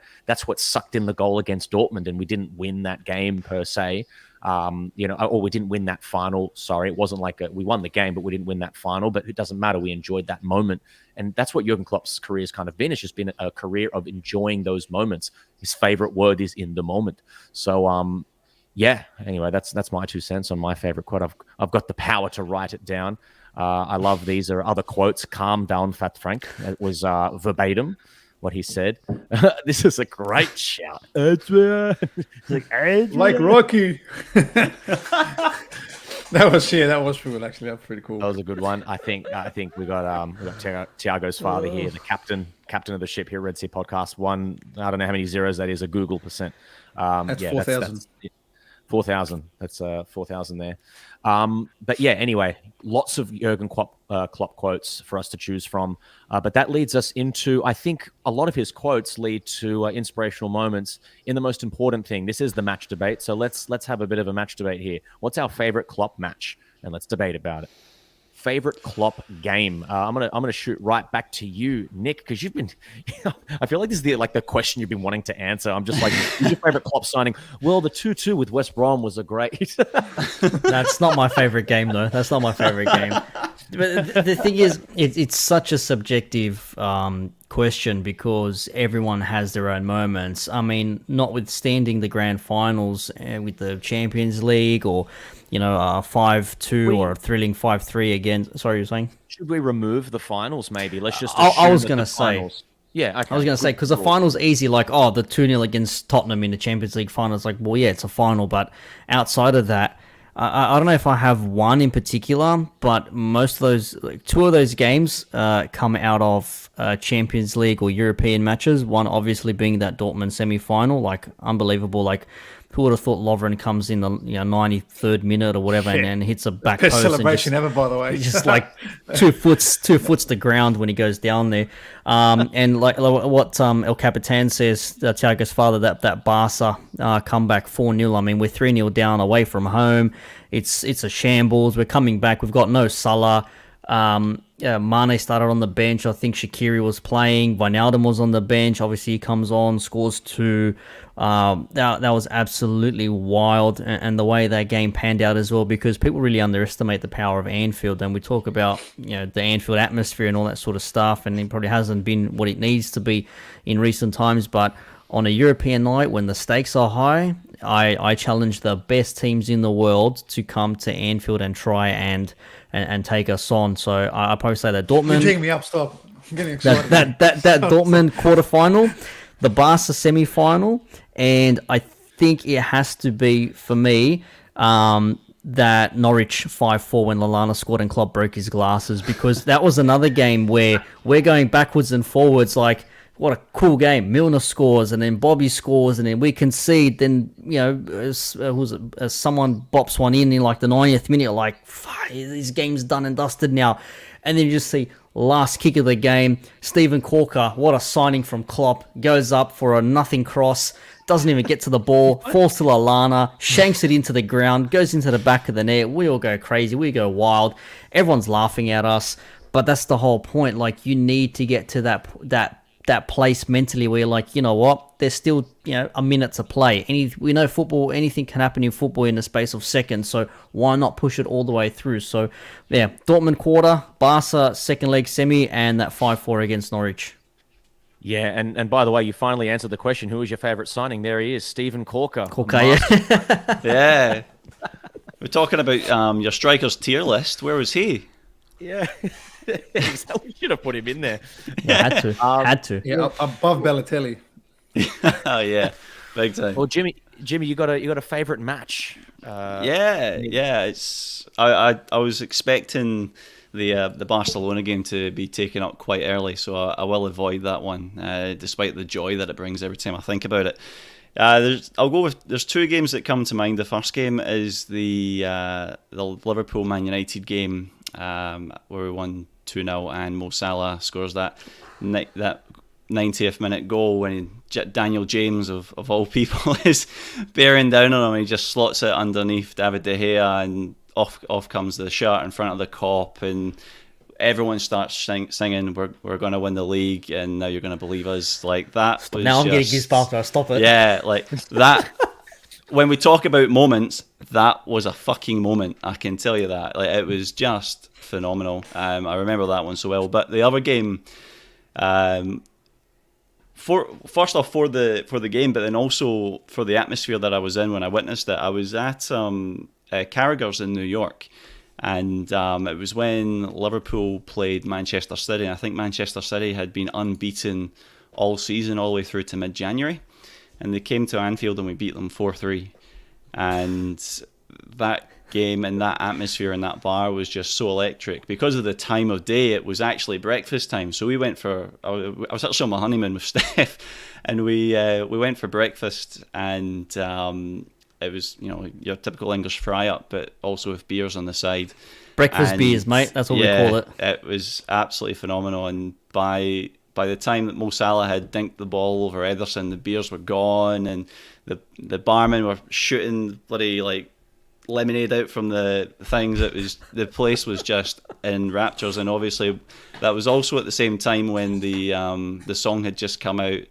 sucked in the goal against Dortmund, and we didn't win that game per se. Or we didn't win that final. Sorry, it wasn't like we won the game, but we didn't win that final. But it doesn't matter. We enjoyed that moment, and that's what Jurgen Klopp's career has kind of been. It's just been a career of enjoying those moments. His favorite word is "in the moment." So, yeah. Anyway, that's my 2 cents on my favorite quote. I've got the power to write it down. I love these. There are other quotes. Calm down, Fat Frank. It was verbatim what he said. This is a great shout. Like Rocky. That was cool. Actually, that was pretty cool. That was a good one. I think we got Tiago's father here, the captain of the ship here, Red Sea Podcast. I don't know how many zeros that is. A Google %. That's 4,000. 4,000. That's 4,000 there. But yeah, anyway, lots of Jurgen Klopp quotes for us to choose from. But that leads us into, I think a lot of his quotes lead to inspirational moments in the most important thing. This is the match debate. So let's have a bit of a match debate here. What's our favorite Klopp match? And let's debate about it. Favorite Klopp game. I'm gonna shoot right back to you, Nick, because you've been. I feel like this is the question you've been wanting to answer. I'm just like, who's your favorite Klopp signing? Well, the 2-2 with West Brom was a great. That's not my favorite game, though. That's not my favorite game. But the thing is, it's such a subjective question because everyone has their own moments. I mean, notwithstanding the grand finals with the Champions League or 5-2 or a thrilling 5-3 again. Sorry, you're saying? Should we remove the finals? Maybe let's just. I was gonna say. Finals. Yeah, okay. I was going to say, because the final's easy, like, the 2-0 against Tottenham in the Champions League final. It's like, well, yeah, it's a final, but outside of that, I don't know if I have one in particular, but most of those, two of those games come out of Champions League or European matches. One obviously being that Dortmund semi-final, like unbelievable. Like, who would have thought Lovren comes in the 93rd minute or whatever and hits a back Best post celebration and ever, by the way. just like 2 foot the ground when he goes down there. And like what El Capitan says, Thiago's father, that Barca comeback 4-0. I mean, we're 3-0 down away from home. It's a shambles. We're coming back. We've got no Salah. Mane started on the bench. I think Shaqiri was playing. Wijnaldum was on the bench. Obviously, he comes on, scores 2. That was absolutely wild, and the way that game panned out as well, because people really underestimate the power of Anfield. And we talk about the Anfield atmosphere and all that sort of stuff, and it probably hasn't been what it needs to be in recent times. But on a European night, when the stakes are high, I challenge the best teams in the world to come to Anfield and try and take us on. So I probably say that Dortmund. You're taking me up. Stop. I'm getting excited. That Dortmund quarterfinal, the Barca semi-final, and I think it has to be for me that Norwich 5-4 when Lallana scored and Klopp broke his glasses, because that was another game where we're going backwards and forwards like. What a cool game. Milner scores, and then Bobby scores, and then we concede. Then, someone bops one in like the 90th minute, like, this game's done and dusted now. And then you just see last kick of the game. Steven Corker, what a signing from Klopp. Goes up for a nothing cross. Doesn't even get to the ball. Falls to Lallana. Shanks it into the ground. Goes into the back of the net. We all go crazy. We go wild. Everyone's laughing at us. But that's the whole point. Like, you need to get to that place mentally where you're like, you know what, there's still a minute to play. We know football, anything can happen in football in the space of seconds, so why not push it all the way through? So yeah, Dortmund quarter, Barca second leg semi, and that 5-4 against Norwich. Yeah, and by the way, you finally answered the question, who is your favourite signing? There he is, Steven Corker. Yeah. Yeah. We're talking about your strikers tier list. Where was he? Yeah. We should have put him in there. Yeah, had to. Yeah, above Balotelli. Oh yeah, big time. Well, Jimmy, you got a favorite match? Yeah. It's I was expecting the Barcelona game to be taken up quite early, so I will avoid that one, despite the joy that it brings every time I think about it. There's 2 games that come to mind. The first game is the Liverpool Man United game, where we won 2-0 and Mo Salah scores that 90th minute goal when Daniel James of all people is bearing down on him. He just slots it underneath David De Gea, and off comes the shot in front of the Kop, and everyone starts singing, we're going to win the league, and now you're going to believe us. Like that was Now I'm getting just, goosebumps. Now stop it. yeah, like that. When we talk about moments, that was a fucking moment. I can tell you that. Like, it was just phenomenal. I remember that one so well. But the other game, first off for the game, but then also for the atmosphere that I was in when I witnessed it. I was at Carragher's in New York, and it was when Liverpool played Manchester City. I think Manchester City had been unbeaten all season, all the way through to mid-January. And they came to Anfield and we beat them 4-3. And that game and that atmosphere in that bar was just so electric. Because of the time of day, it was actually breakfast time. So we went for, I was actually on my honeymoon with Steph, and we went for breakfast, and it was, your typical English fry-up, but also with beers on the side. Breakfast beers, mate. That's what we call it. It was absolutely phenomenal. And by the time that Mo Salah had dinked the ball over Ederson, the beers were gone, and the barmen were shooting bloody like lemonade out from the things. The place was just in raptures, and obviously that was also at the same time when the song had just come out.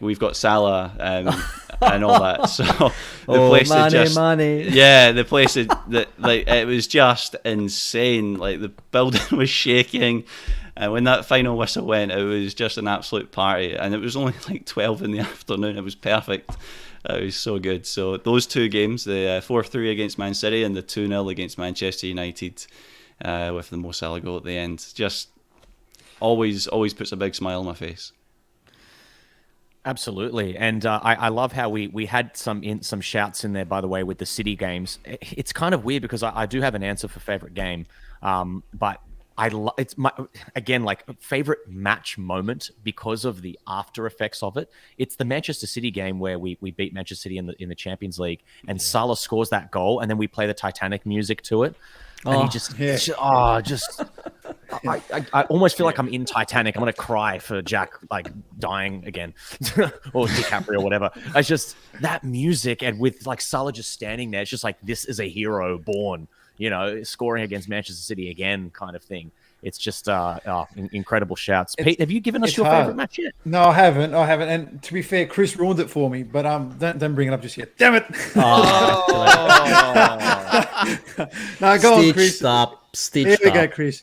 We've got Salah and all that. So the place had just, yeah, the place had, like, it was just insane. Like, the building was shaking. And when that final whistle went, it was just an absolute party. And it was only like 12 in the afternoon. It was perfect. It was so good. So those two games, the 4-3 against Man City and the 2-0 against Manchester United, with the Mo Salah goal at the end, just always puts a big smile on my face. Absolutely, and I love how we had some shouts in there, by the way, with the City games. It's kind of weird because I do have an answer for favorite game, but it's my, again, like, favorite match moment because of the after effects of it. It's the Manchester City game where we beat Manchester City in the Champions League, and Salah scores that goal, and then we play the Titanic music to it. And he just I almost feel like I'm in Titanic. I'm going to cry for Jack, like, dying again, or DiCaprio, or whatever. It's just that music, and with, like, Salah just standing there, it's just like, this is a hero born, scoring against Manchester City again, kind of thing. It's just incredible shouts. Pete, have you given us your favorite match yet? No, I haven't. And to be fair, Chris ruined it for me. But don't bring it up just yet. Damn it! No, go on, Chris. Here we go, Chris.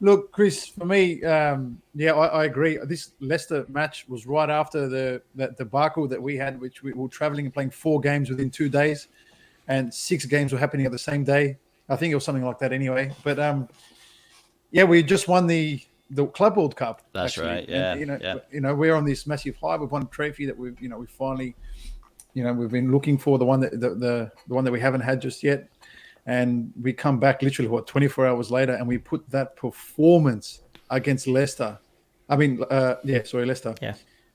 Look, Chris, for me, I agree. This Leicester match was right after the debacle that we had, which we were traveling and playing 4 games within 2 days, and 6 games were happening at the same day. I think it was something like that anyway. But we just won the Club World Cup. That's actually. Right. Yeah. And, we're on this massive high. We've won a trophy that we finally, we've been looking for, the one that the one that we haven't had just yet. And we come back literally 24 hours later, and we put that performance against Leicester. Leicester. Yeah.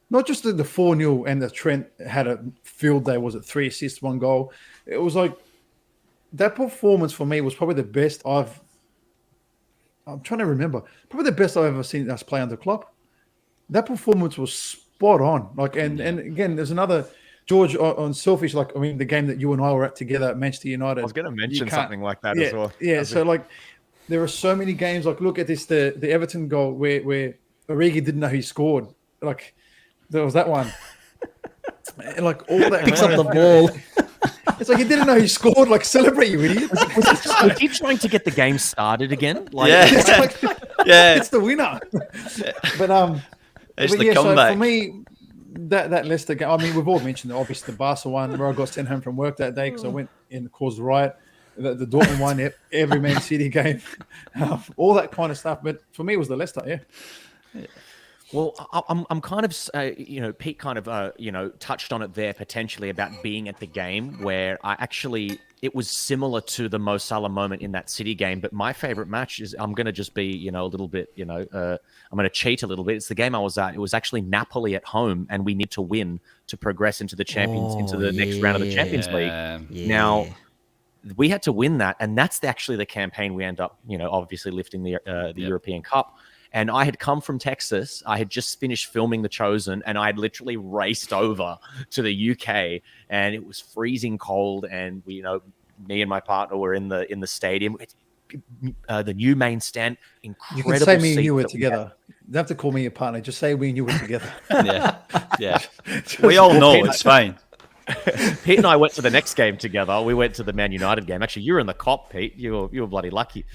Not just the 4-0 and the Trent had a field day. Was it 3 assists, 1 goal? It was like, that performance for me was probably the best I'm trying to remember. Probably the best I've ever seen us play under Klopp. That performance was spot on. Like, and again, there's another, George, on selfish, like, the game that you and I were at together at Manchester United. I was going to mention something like that as well. Yeah, so like, there are so many games. Like, look at this, the Everton goal where Origi didn't know he scored. Like, there was that one. And like, all that picks up the ball. It's like, he didn't know he scored. Like, celebrate, you idiot. Was he trying to get the game started again? Like, it's the winner. But it's the comeback. So for me, that Leicester game, we've all mentioned obviously the Barca one, where I got sent home from work that day because I went and caused a riot. The Dortmund one, every Man City game, all that kind of stuff. But for me, it was the Leicester, yeah. Well, I'm kind of, Pete kind of, touched on it there potentially about being at the game, where it was similar to the Mo Salah moment in that City game. But my favorite match is, I'm going to just be, a little bit, I'm going to cheat a little bit. It's the game I was at. It was actually Napoli at home, and we need to win to progress into the next round of the Champions League. Yeah. Now, we had to win that, and that's actually the campaign we end up, obviously lifting the European Cup. And I had come from Texas. I had just finished filming The Chosen, and I had literally raced over to the UK, and it was freezing cold. And we, me and my partner were in the stadium. It's the new main stand. You Incredible. can say me and you seats were that we had. together. You don't have to call me your partner. Just say we and you were together. Yeah. We all know it's fine. Pete and I went to the next game together. We went to the Man United game. Actually, you were in the cop, Pete. You were bloody lucky.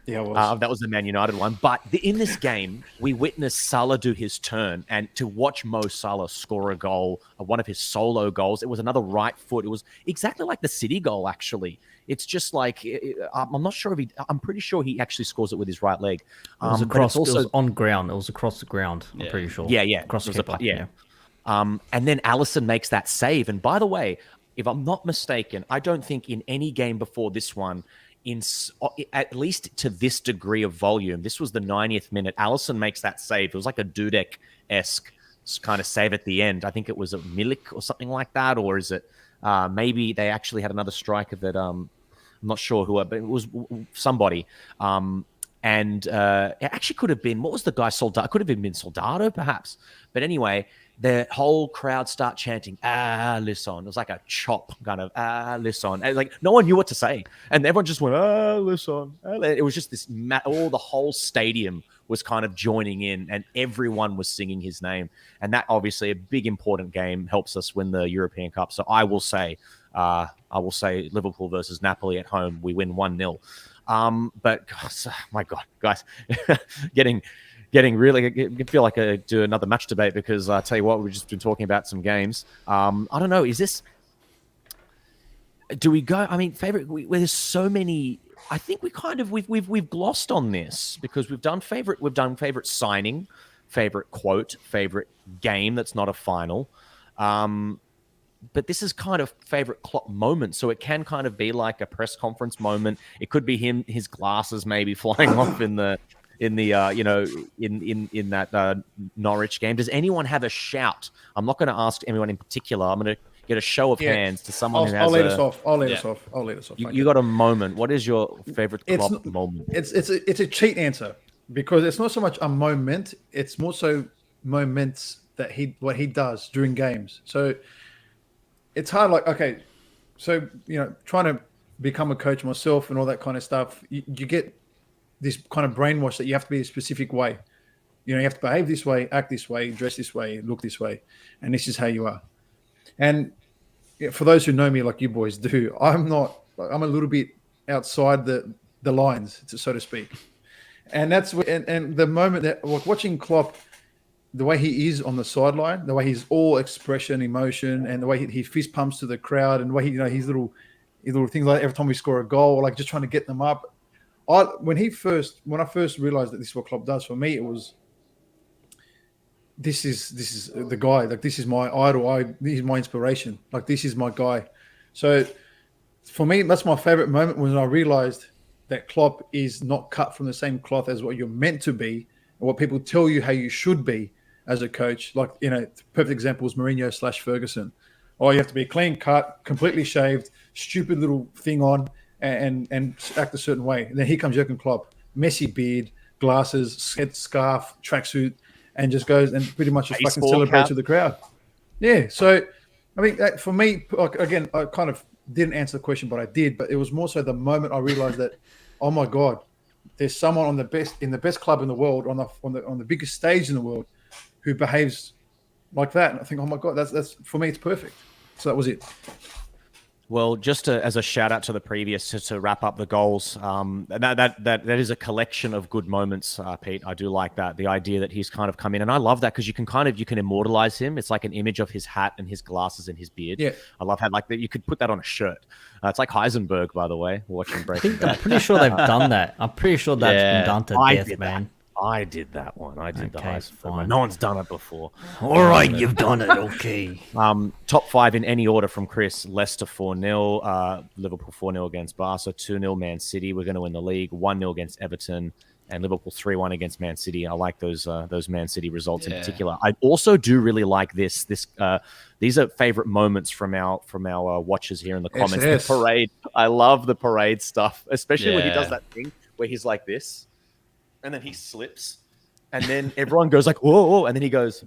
Yeah, I was. That was the Man United one. But in this game, we witnessed Salah do his turn, and to watch Mo Salah score a goal, one of his solo goals, it was another right foot. It was exactly like the City goal, actually. It's just like, I'm not sure if I'm pretty sure he actually scores it with his right leg. It was across. It was on ground. It was across the ground. I'm pretty sure. Yeah. Across the keeper. Yeah. And then Alisson makes that save. And by the way, if I'm not mistaken, I don't think in any game before this one, at least to this degree of volume, this was the 90th minute. Alisson makes that save. It was like a Dudek-esque kind of save at the end. I think it was a Milik or something like that, or is it maybe they actually had another striker that I'm not sure who, but it was somebody. And it actually could have been, what was the guy? Soldado? Could have been Soldado, perhaps. But anyway, the whole crowd start chanting, Alisson. It was like a chop kind of, Alisson. And like, no one knew what to say. And everyone just went, Alisson. It was just this, the whole stadium was kind of joining in and everyone was singing his name. And that obviously a big important game helps us win the European Cup. So I will say Liverpool versus Napoli at home, we win 1-0. But gosh, my God, guys, getting really, I feel like I do another match debate because I tell you what, we've just been talking about some games. I don't know. Do we go? I mean, where there's so many. I think we've glossed on this because we've done favorite signing, favorite quote, favorite game that's not a final. But this is kind of favorite Klopp moment, so it can kind of be like a press conference moment. It could be his glasses maybe flying off in that Norwich game. Does anyone have a shout? I'm not going to ask anyone in particular. I'm going to get a show of hands to someone who has. I'll lead us off. I'll lead us off. You got a moment. What is your favorite Klopp moment? It's a cheat answer because it's not so much a moment. It's more so moments that what he does during games. So it's hard. Like, okay, so trying to become a coach myself and all that kind of stuff, you get this kind of brainwash that you have to be a specific way. You have to behave this way, act this way, dress this way, look this way, and this is how you are. And for those who know me, like you boys do, I'm a little bit outside the lines, so to speak. And that's and the moment that watching Klopp, the way he is on the sideline, the way he's all expression, emotion, and the way he fist pumps to the crowd, and the way his little things like every time we score a goal, like just trying to get them up. When I first realized that this is what Klopp does for me, it was this is the guy. Like, this is my idol. This is my inspiration. Like, this is my guy. So for me, that's my favorite moment when I realized that Klopp is not cut from the same cloth as what you're meant to be and what people tell you how you should be as a coach. Like, perfect example is Mourinho / Ferguson. Oh, you have to be clean cut, completely shaved, stupid little thing on, and act a certain way. And then here comes Jurgen Klopp, messy beard, glasses, head scarf, tracksuit, and just goes and pretty much just fucking celebrates with the crowd. Yeah. So, I mean, for me, again, I kind of didn't answer the question, but I did. But it was more so the moment I realized that, oh my God, there's someone in the best club in the world, on the biggest stage in the world, who behaves like that. And I think, oh my God, that's for me, it's perfect. So that was it. Well, just as a shout out to the previous, to wrap up the goals, that is a collection of good moments, Pete. I do like that. The idea that he's kind of come in, and I love that because you can immortalize him. It's like an image of his hat and his glasses and his beard. Yeah, I love how like that. You could put that on a shirt. It's like Heisenberg, by the way. Watching Breaking Bad. I'm pretty sure they've done that. I'm pretty sure that's been done to death, man. I did that one. I did the Heisenberg one. No one's done it before. All right, you've done it. Okay. Top five in any order from Chris: Leicester 4-0, Liverpool 4-0 against Barca, 2-0 Man City. We're going to win the league. 1-0 against Everton, and Liverpool 3-1 against Man City. I like those Man City results in particular. I also do really like this. These are favorite moments from our watchers here in the comments. The parade. I love the parade stuff, especially when he does that thing where he's like this. And then he slips, and then everyone goes like, "Whoa!" whoa," and then he goes,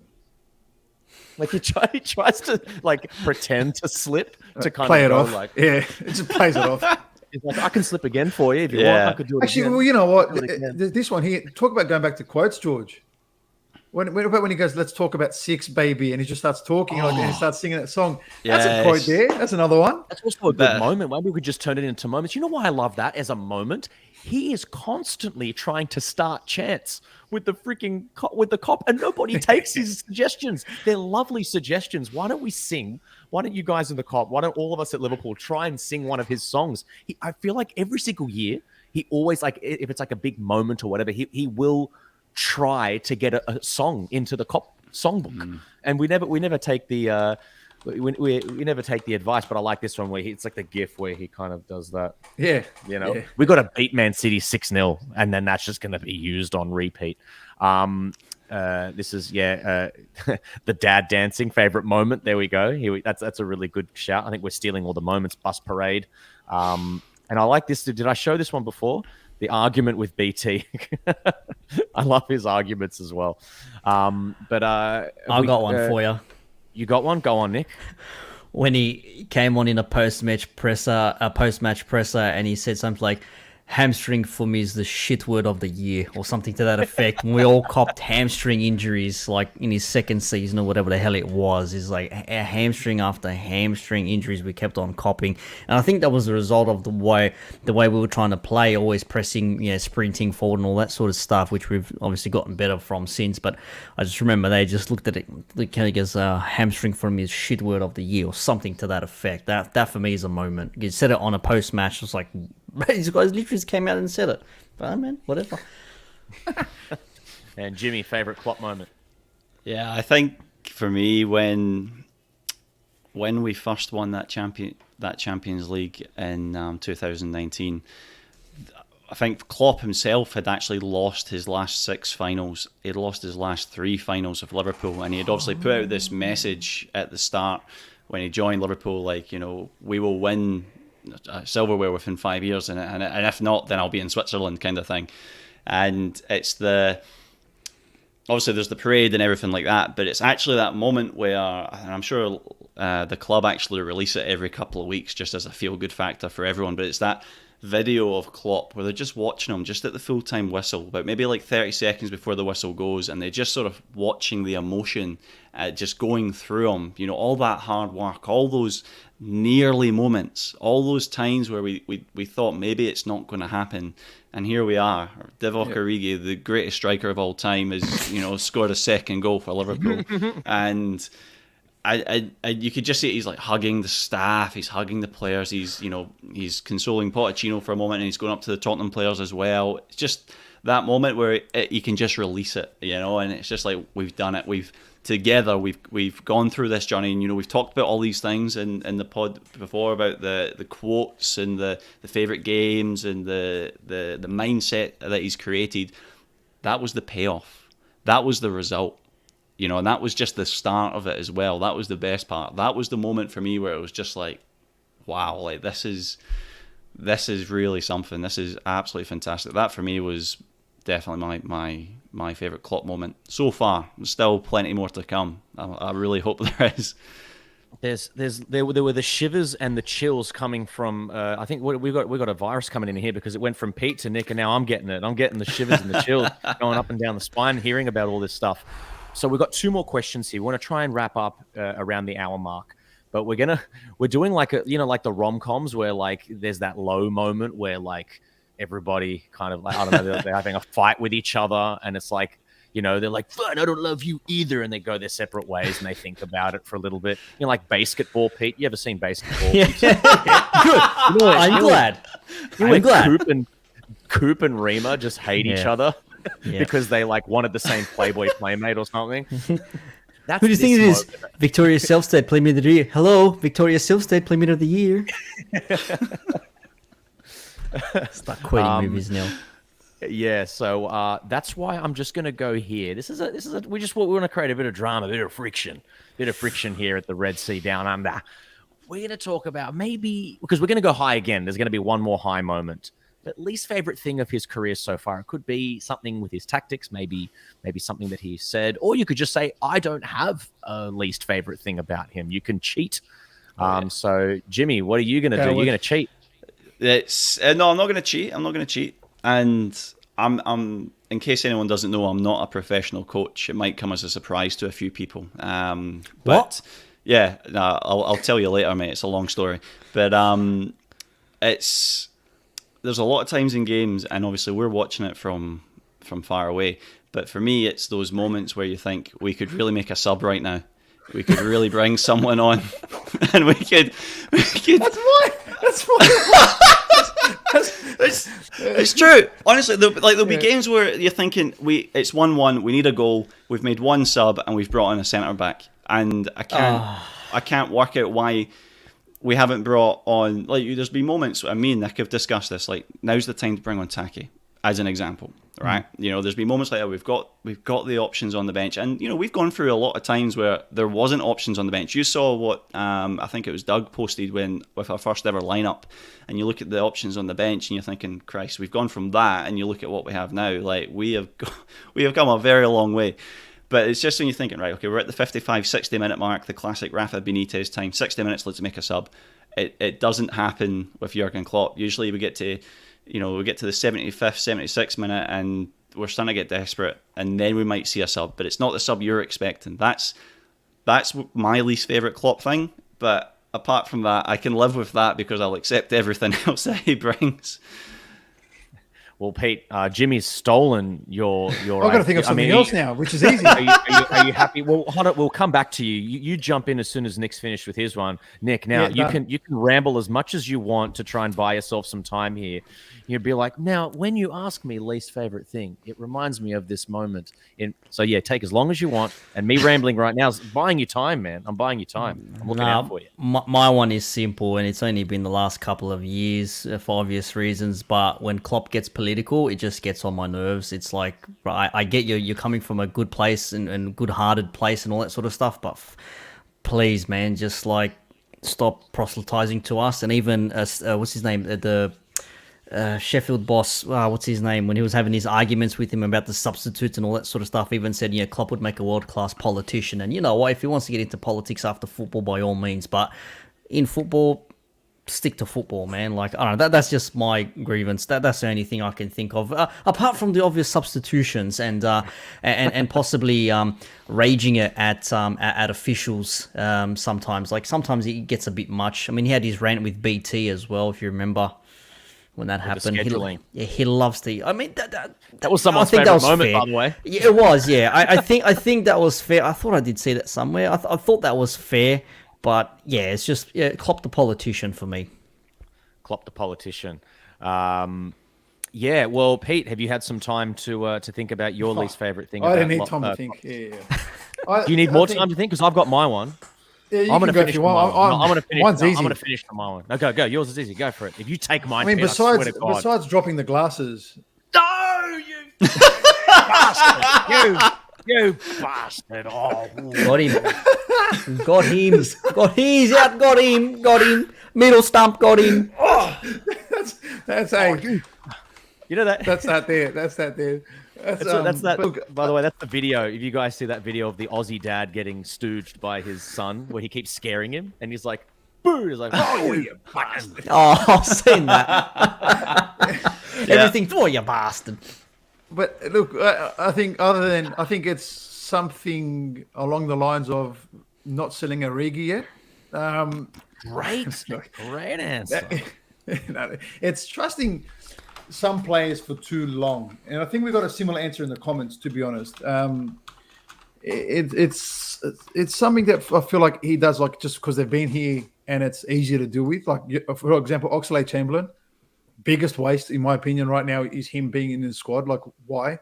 like he tries to like pretend to slip to kind play of it off. Like, it just plays it off. He's like, I can slip again for you if you want. I could do it Actually, again. well, you know what? Do it again. This one here, talk about going back to quotes, George. When he goes, let's talk about sex, baby, and he just starts talking and he starts singing that song. That's a quote there. That's another one. That's also a good moment. Maybe we could just turn it into moments. You know why I love that as a moment? He is constantly trying to start chants with the freaking with the cop, and nobody takes his suggestions. They're lovely suggestions. Why don't we sing? Why don't you guys in the cop? Why don't all of us at Liverpool try and sing one of his songs? I feel like every single year, he always, like, if it's like a big moment or whatever, he will try to get a song into the cop songbook, and we never take the we never take the advice. But I like this one where it's like the GIF where he kind of does that. Yeah, We got to beat Man City 6-0, and then that's just going to be used on repeat. This is the dad dancing favorite moment. There we go. That's a really good shout. I think we're stealing all the moments. Bus parade, and I like this. Did I show this one before? The argument with BT. I love his arguments as well. But I've got one for you. You got one? Go on, Nick. When he came on in a post-match presser, and he said something like, hamstring for me is the shit word of the year, or something to that effect. And we all copped hamstring injuries, like in his second season or whatever the hell it was. It's like a hamstring after hamstring injuries we kept on copping. And I think that was the result of the way we were trying to play, always pressing, sprinting forward and all that sort of stuff, which we've obviously gotten better from since. But I just remember they just looked at it, kind of goes, hamstring for me is shit word of the year, or something to that effect. That for me is a moment. You said it on a post-match, it was like, these guys literally just came out and said it. But man, whatever. And Jimmy, favorite Klopp moment? Yeah, I think for me, when we first won that Champions League in 2019, I think Klopp himself had actually lost his last 6 finals. He'd lost his last 3 finals of Liverpool, and he had obviously put out this message at the start when he joined Liverpool, like, we will win silverware within 5 years, and if not, then I'll be in Switzerland, kind of thing. And it's obviously there's the parade and everything like that, but it's actually that moment where, and I'm sure the club actually release it every couple of weeks just as a feel-good factor for everyone, but it's that video of Klopp where they're just watching him just at the full-time whistle, but maybe like 30 seconds before the whistle goes, and they're just sort of watching the emotion just going through him, all that hard work, all those nearly moments, all those times where we thought maybe it's not going to happen, and here we are. Divock Origi, the greatest striker of all time, has scored a second goal for Liverpool, and I you could just see he's like hugging the staff, he's hugging the players, he's consoling Pochettino for a moment, and he's going up to the Tottenham players as well. It's just that moment where you can just release it, and it's just like, we've done it. We've gone through this journey, and we've talked about all these things in the pod before about the quotes and the favorite games and the mindset that he's created. That was the payoff. That was the result. And that was just the start of it as well. That was the best part. That was the moment for me where it was just like, wow, like this is really something. This is absolutely fantastic. That for me was definitely my favourite Klopp moment so far. There's still plenty more to come. I really hope there is. There were the shivers and the chills coming from. I think we got a virus coming in here, because it went from Pete to Nick, and now I'm getting it. I'm getting the shivers and the chills going up and down the spine, hearing about all this stuff. So we've got 2 more questions here. We want to try and wrap up around the hour mark, but we're doing like like the rom-coms where like there's that low moment where like everybody kind of like, I don't know, they're having a fight with each other, and it's like, they're like, fine, I don't love you either, and they go their separate ways and they think about it for a little bit. Like basketball, Pete. You ever seen basketball? Yeah. Good. I'm glad. Coop and Rima just hate each other. Yeah. Because they like wanted the same Playboy playmate or something. Who do you think it is? Victoria Silvstedt, Playmate of the Year. Hello, Victoria Silvstedt, Playmate of the Year. Start quoting movies now. Yeah, so that's why I'm just going to go here. We want to create a bit of drama, a bit of friction here at the Red Sea Down Under. We're going to talk about maybe, because we're going to go high again. There's going to be one more high moment. But least favorite thing of his career so far. It could be something with his tactics, maybe something that he said, or you could just say, I don't have a least favorite thing about him. You can cheat. So Jimmy, what are you going to do? You're going to cheat. It's no, I'm not going to cheat. I'm not going to cheat. And I'm. In case anyone doesn't know, I'm not a professional coach. It might come as a surprise to a few people. But What? yeah, no, I'll tell you later, mate. It's a long story. But there's a lot of times in games, and obviously we're watching it from far away. But for me, it's those moments where you think we could really make a sub right now. We could really bring someone on, and we could. That's why. It's true. Honestly, there'll be games where you're thinking it's 1-1. We need a goal. We've made one sub and we've brought in a centre back, and I can't work out why we haven't brought on. Like, there's been moments. Me and Nick have discussed this. Like, now's the time to bring on Taki, as an example, right? There's been moments like that. We've got the options on the bench, and we've gone through a lot of times where there wasn't options on the bench. You saw what I think it was Doug posted with our first ever lineup, and you look at the options on the bench, and you're thinking, Christ, we've gone from that, and you look at what we have now. Like, we have come a very long way. But it's just when you're thinking, right, okay, we're at the 55, 60 minute mark, the classic Rafa Benitez time, 60 minutes, let's make a sub. It doesn't happen with Jurgen Klopp. Usually we get to the 75th, 76th minute, and we're starting to get desperate, and then we might see a sub. But it's not the sub you're expecting. That's my least favourite Klopp thing. But apart from that, I can live with that because I'll accept everything else that he brings. Well, Pete, Jimmy's stolen your. I've got to think of something else now, which is easy. Are you happy? Well, hold on, we'll come back to you. You jump in as soon as Nick's finished with his one. Nick, now you can ramble as much as you want to try and buy yourself some time here. You'd be like, now, when you ask me least favorite thing, it reminds me of this moment. So yeah, take as long as you want. And me rambling right now is buying you time, man. I'm buying you time. I'm looking out for you. My one is simple, and it's only been the last couple of years for obvious reasons. But when Klopp gets political, it just gets on my nerves. It's like, I get you're coming from a good place and good-hearted place and all that sort of stuff, but please, man, just like stop proselytizing to us. And even what's his name, the Sheffield boss, what's his name, when he was having his arguments with him about the substitutes and all that sort of stuff, even said, Klopp would make a world-class politician. And you know what, if he wants to get into politics after football, by all means, but in football, stick to football, man. Like, I don't know, that's just my grievance. That's the only thing I can think of, apart from the obvious substitutions and possibly raging it at officials sometimes. Like, sometimes it gets a bit much. I mean, he had his rant with BT as well, if you remember. When that happened, he loves the. I mean, that was someone's favorite moment, by the way. Yeah, it was. Yeah, I think that was fair. I thought I did see that somewhere. I thought that was fair, but yeah, it's just Klopp the politician for me. Klopp the politician. Yeah. Well, Pete, have you had some time to think about your least favorite thing? I didn't need time to think. Yeah. Do you need more time to think? Because I've got my one. Yeah, I'm going to finish my one. I'm going to finish. Mine's easy. I'm going to finish my one. No, go. Yours is easy. Go for it. If you take mine, I mean, Pete, besides dropping the glasses. No, you bastard! You bastard! Oh, got him. Got him. He's out. Got him. Middle stump. Got him. Oh, that's a. You know that. That's that there. That's that there. That's that. By the way, that's the video. If you guys see that video of the Aussie dad getting stooged by his son, where he keeps scaring him, and he's like, "Boo!" He's like, "Oh, you bastard!" Oh, I've seen that. Everything for you, bastard. But look, I think it's something along the lines of not selling Origi yet. Great answer. It's trusting some players for too long, and I think we got a similar answer in the comments. To be honest, it's something that I feel like he does, like just because they've been here and it's easier to deal with. Like, for example, Oxlade-Chamberlain, biggest waste in my opinion right now is him being in the squad. Like, why?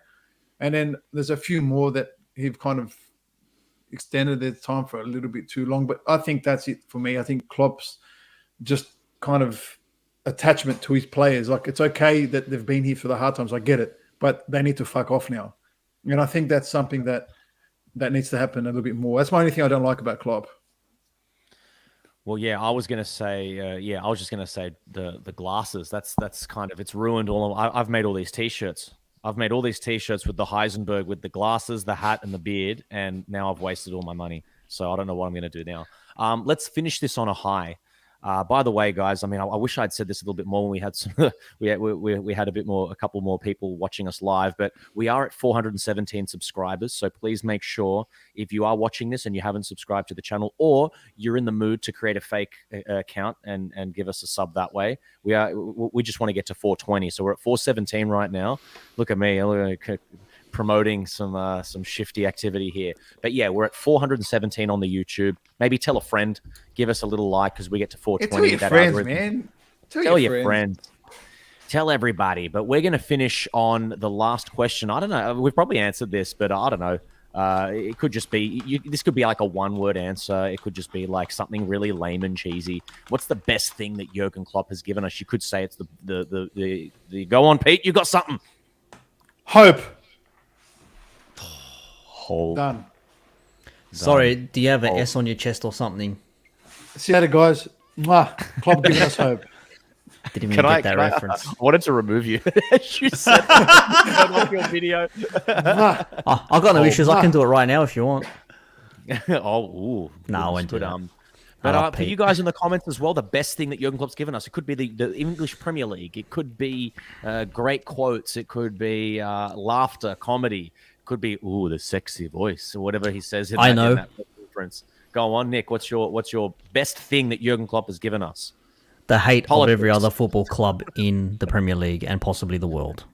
And then there's a few more that he've kind of extended their time for a little bit too long. But I think that's it for me. I think Klopp's just kind of attachment to his players. Like, it's okay that they've been here for the hard times. I get it, but they need to fuck off now. And I think that's something that needs to happen a little bit more. That's my only thing I don't like about Klopp. Well, yeah, I was going to say, I was just going to say the glasses. That's kind of, it's ruined all of. I've made all these T-shirts. I've made all these T-shirts with the Heisenberg, with the glasses, the hat, and the beard, and now I've wasted all my money. So I don't know what I'm going to do now. Let's finish this on a high. By the way, guys, I mean, I wish I'd said this a little bit more when we had some, we had a couple more people watching us live, but we are at 417 subscribers. So please make sure if you are watching this and you haven't subscribed to the channel, or you're in the mood to create a fake account and give us a sub that way, we just want to get to 420. So we're at 417 right now. Look at me. Promoting some shifty activity here, but yeah, we're at 417 on the YouTube. Maybe tell a friend, give us a little like, because we get to 420. Tell your friends, man. Tell your friends. Tell everybody. But we're going to finish on the last question. I don't know. We've probably answered this, but I don't know. It could just be this could be like a one-word answer. It could just be like something really lame and cheesy. What's the best thing that Jurgen Klopp has given us? You could say it's the go on, Pete. You got something. Hope. Done. Sorry, do you have an S on your chest or something? See you later, guys. Mwah. Klopp giving us hope. Didn't even get that reference. I wanted to remove you. You said off your video. I've got no issues. I can do it right now if you want. No, I won't do that. But for you guys in the comments as well, the best thing that Jurgen Klopp's given us, it could be the English Premier League. It could be great quotes. It could be laughter, comedy. Could be the sexy voice or whatever he says in that conference. Go on, Nick. What's your best thing that Jurgen Klopp has given us? The hate of every other football club in the Premier League and possibly the world.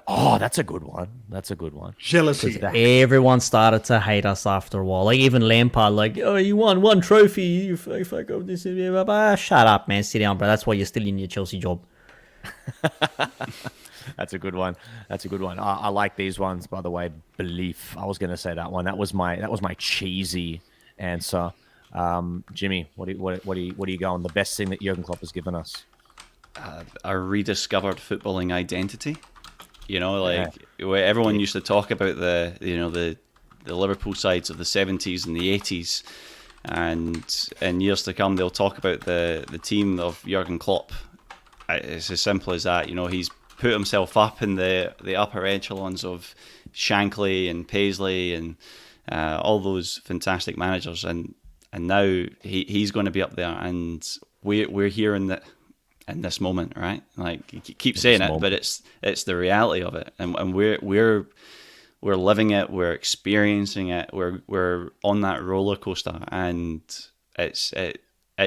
That's a good one. That's a good one. Jealousy. Everyone started to hate us after a while. Like even Lampard, like, you won one trophy. You fuck up this. Shut up, man. Sit down, bro. That's why you're still in your Chelsea job. That's a good one. I like these ones, by the way. Belief. I was going to say that one. That was my cheesy answer. Jimmy, what are you going? The best thing that Jurgen Klopp has given us? A rediscovered footballing identity. Where everyone used to talk about the Liverpool sides of the 70s and the 80s, and in years to come they'll talk about the team of Jurgen Klopp. It's as simple as that. He's put himself up in the upper echelons of Shankly and Paisley and all those fantastic managers, and now he's going to be up there, and we're here in this moment, right? Like you keep saying it, but it's the reality of it, and we're living it, we're experiencing it, we're on that roller coaster, and it's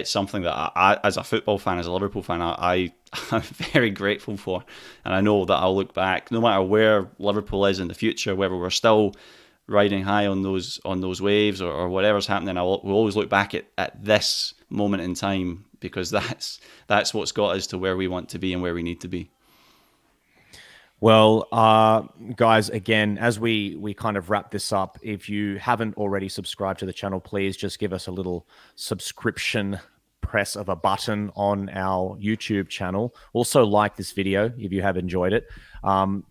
something that I, as a football fan, as a Liverpool fan, I'm very grateful for. And I know that I'll look back, no matter where Liverpool is in the future, whether we're still riding high on those waves or whatever's happening, we'll always look back at this moment in time, because that's what's got us to where we want to be and where we need to be. Well, guys, again, as we kind of wrap this up, if you haven't already subscribed to the channel, please just give us a little subscription press of a button on our YouTube channel. Also, like this video if you have enjoyed it.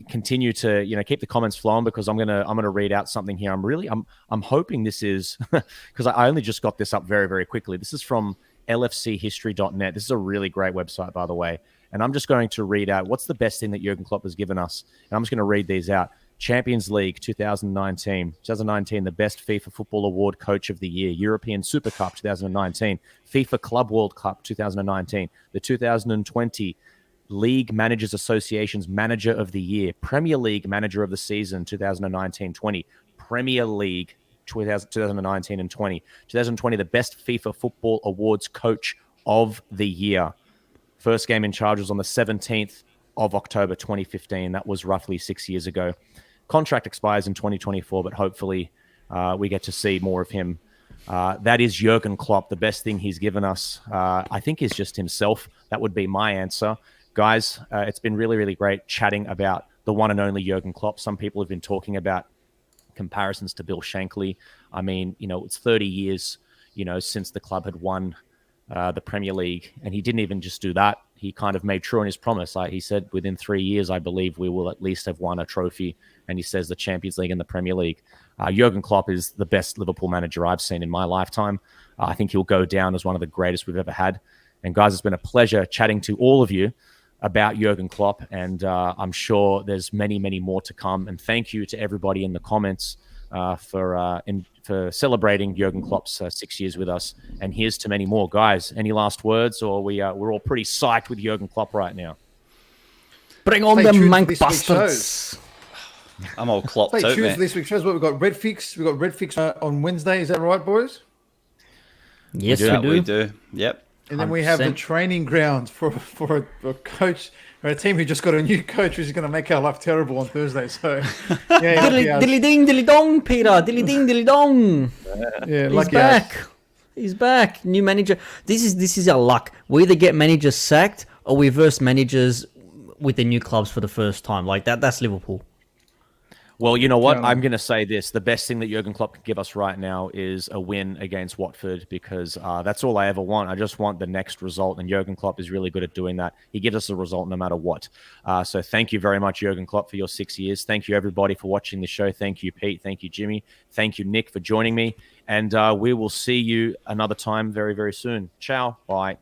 Continue to keep the comments flowing, because I'm gonna read out something here. I'm hoping this is because I only just got this up very, very quickly. This is from lfchistory.net. This is a really great website, by the way. And I'm just going to read out what's the best thing that Jurgen Klopp has given us. And I'm just going to read these out. Champions League 2019, the best FIFA Football Award Coach of the Year, European Super Cup 2019, FIFA Club World Cup 2019, the 2020 League Managers Association's Manager of the Year, Premier League Manager of the Season 2019-20, Premier League 2019 and 20, 2020 the best FIFA Football Awards Coach of the Year. First game in charge was on the 17th of October 2015. That was roughly 6 years ago. Contract expires in 2024, but hopefully we get to see more of him. That is Jurgen Klopp. The best thing he's given us, I think, is just himself. That would be my answer. Guys, it's been really, really great chatting about the one and only Jurgen Klopp. Some people have been talking about comparisons to Bill Shankly. I mean, it's 30 years, since the club had won the Premier League, and he didn't even just do that. He kind of made true on his promise. Like he said, within 3 years, I believe we will at least have won a trophy. And he says the Champions League and the Premier League. Jurgen Klopp is the best Liverpool manager I've seen in my lifetime. I think he'll go down as one of the greatest we've ever had. And guys, it's been a pleasure chatting to all of you about Jurgen Klopp. And I'm sure there's many, many more to come. And thank you to everybody in the comments for celebrating Jurgen Klopp's 6 years with us. And here's to many more. Guys, any last words? Or we're all pretty psyched with Jurgen Klopp right now. Bring on Stay the tuned for mank this week's bastards. I'm all clopped Stay out, tuned mate. for this week's shows. What we've got Red Fix. We've got Red Fix on Wednesday. Is that right, boys? Yes, we Yeah, do. we do. Yep. And then we have the 100%. training ground for a coach or a team who just got a new coach who's going to make our life terrible on Thursday. So, yeah, Dilly ding, dilly dong, Peter. Dilly ding, dilly dong. yeah, He's lucky back. us. He's back. New manager. This is our luck. We either get managers sacked or we verse managers with the new clubs for the first time. Like that. That's Liverpool. Well, you know what? Yeah. I'm going to say this. The best thing that Jurgen Klopp can give us right now is a win against Watford, because that's all I ever want. I just want the next result, and Jurgen Klopp is really good at doing that. He gives us a result no matter what. So thank you very much, Jurgen Klopp, for your 6 years. Thank you, everybody, for watching the show. Thank you, Pete. Thank you, Jimmy. Thank you, Nick, for joining me. And we will see you another time very, very soon. Ciao. Bye.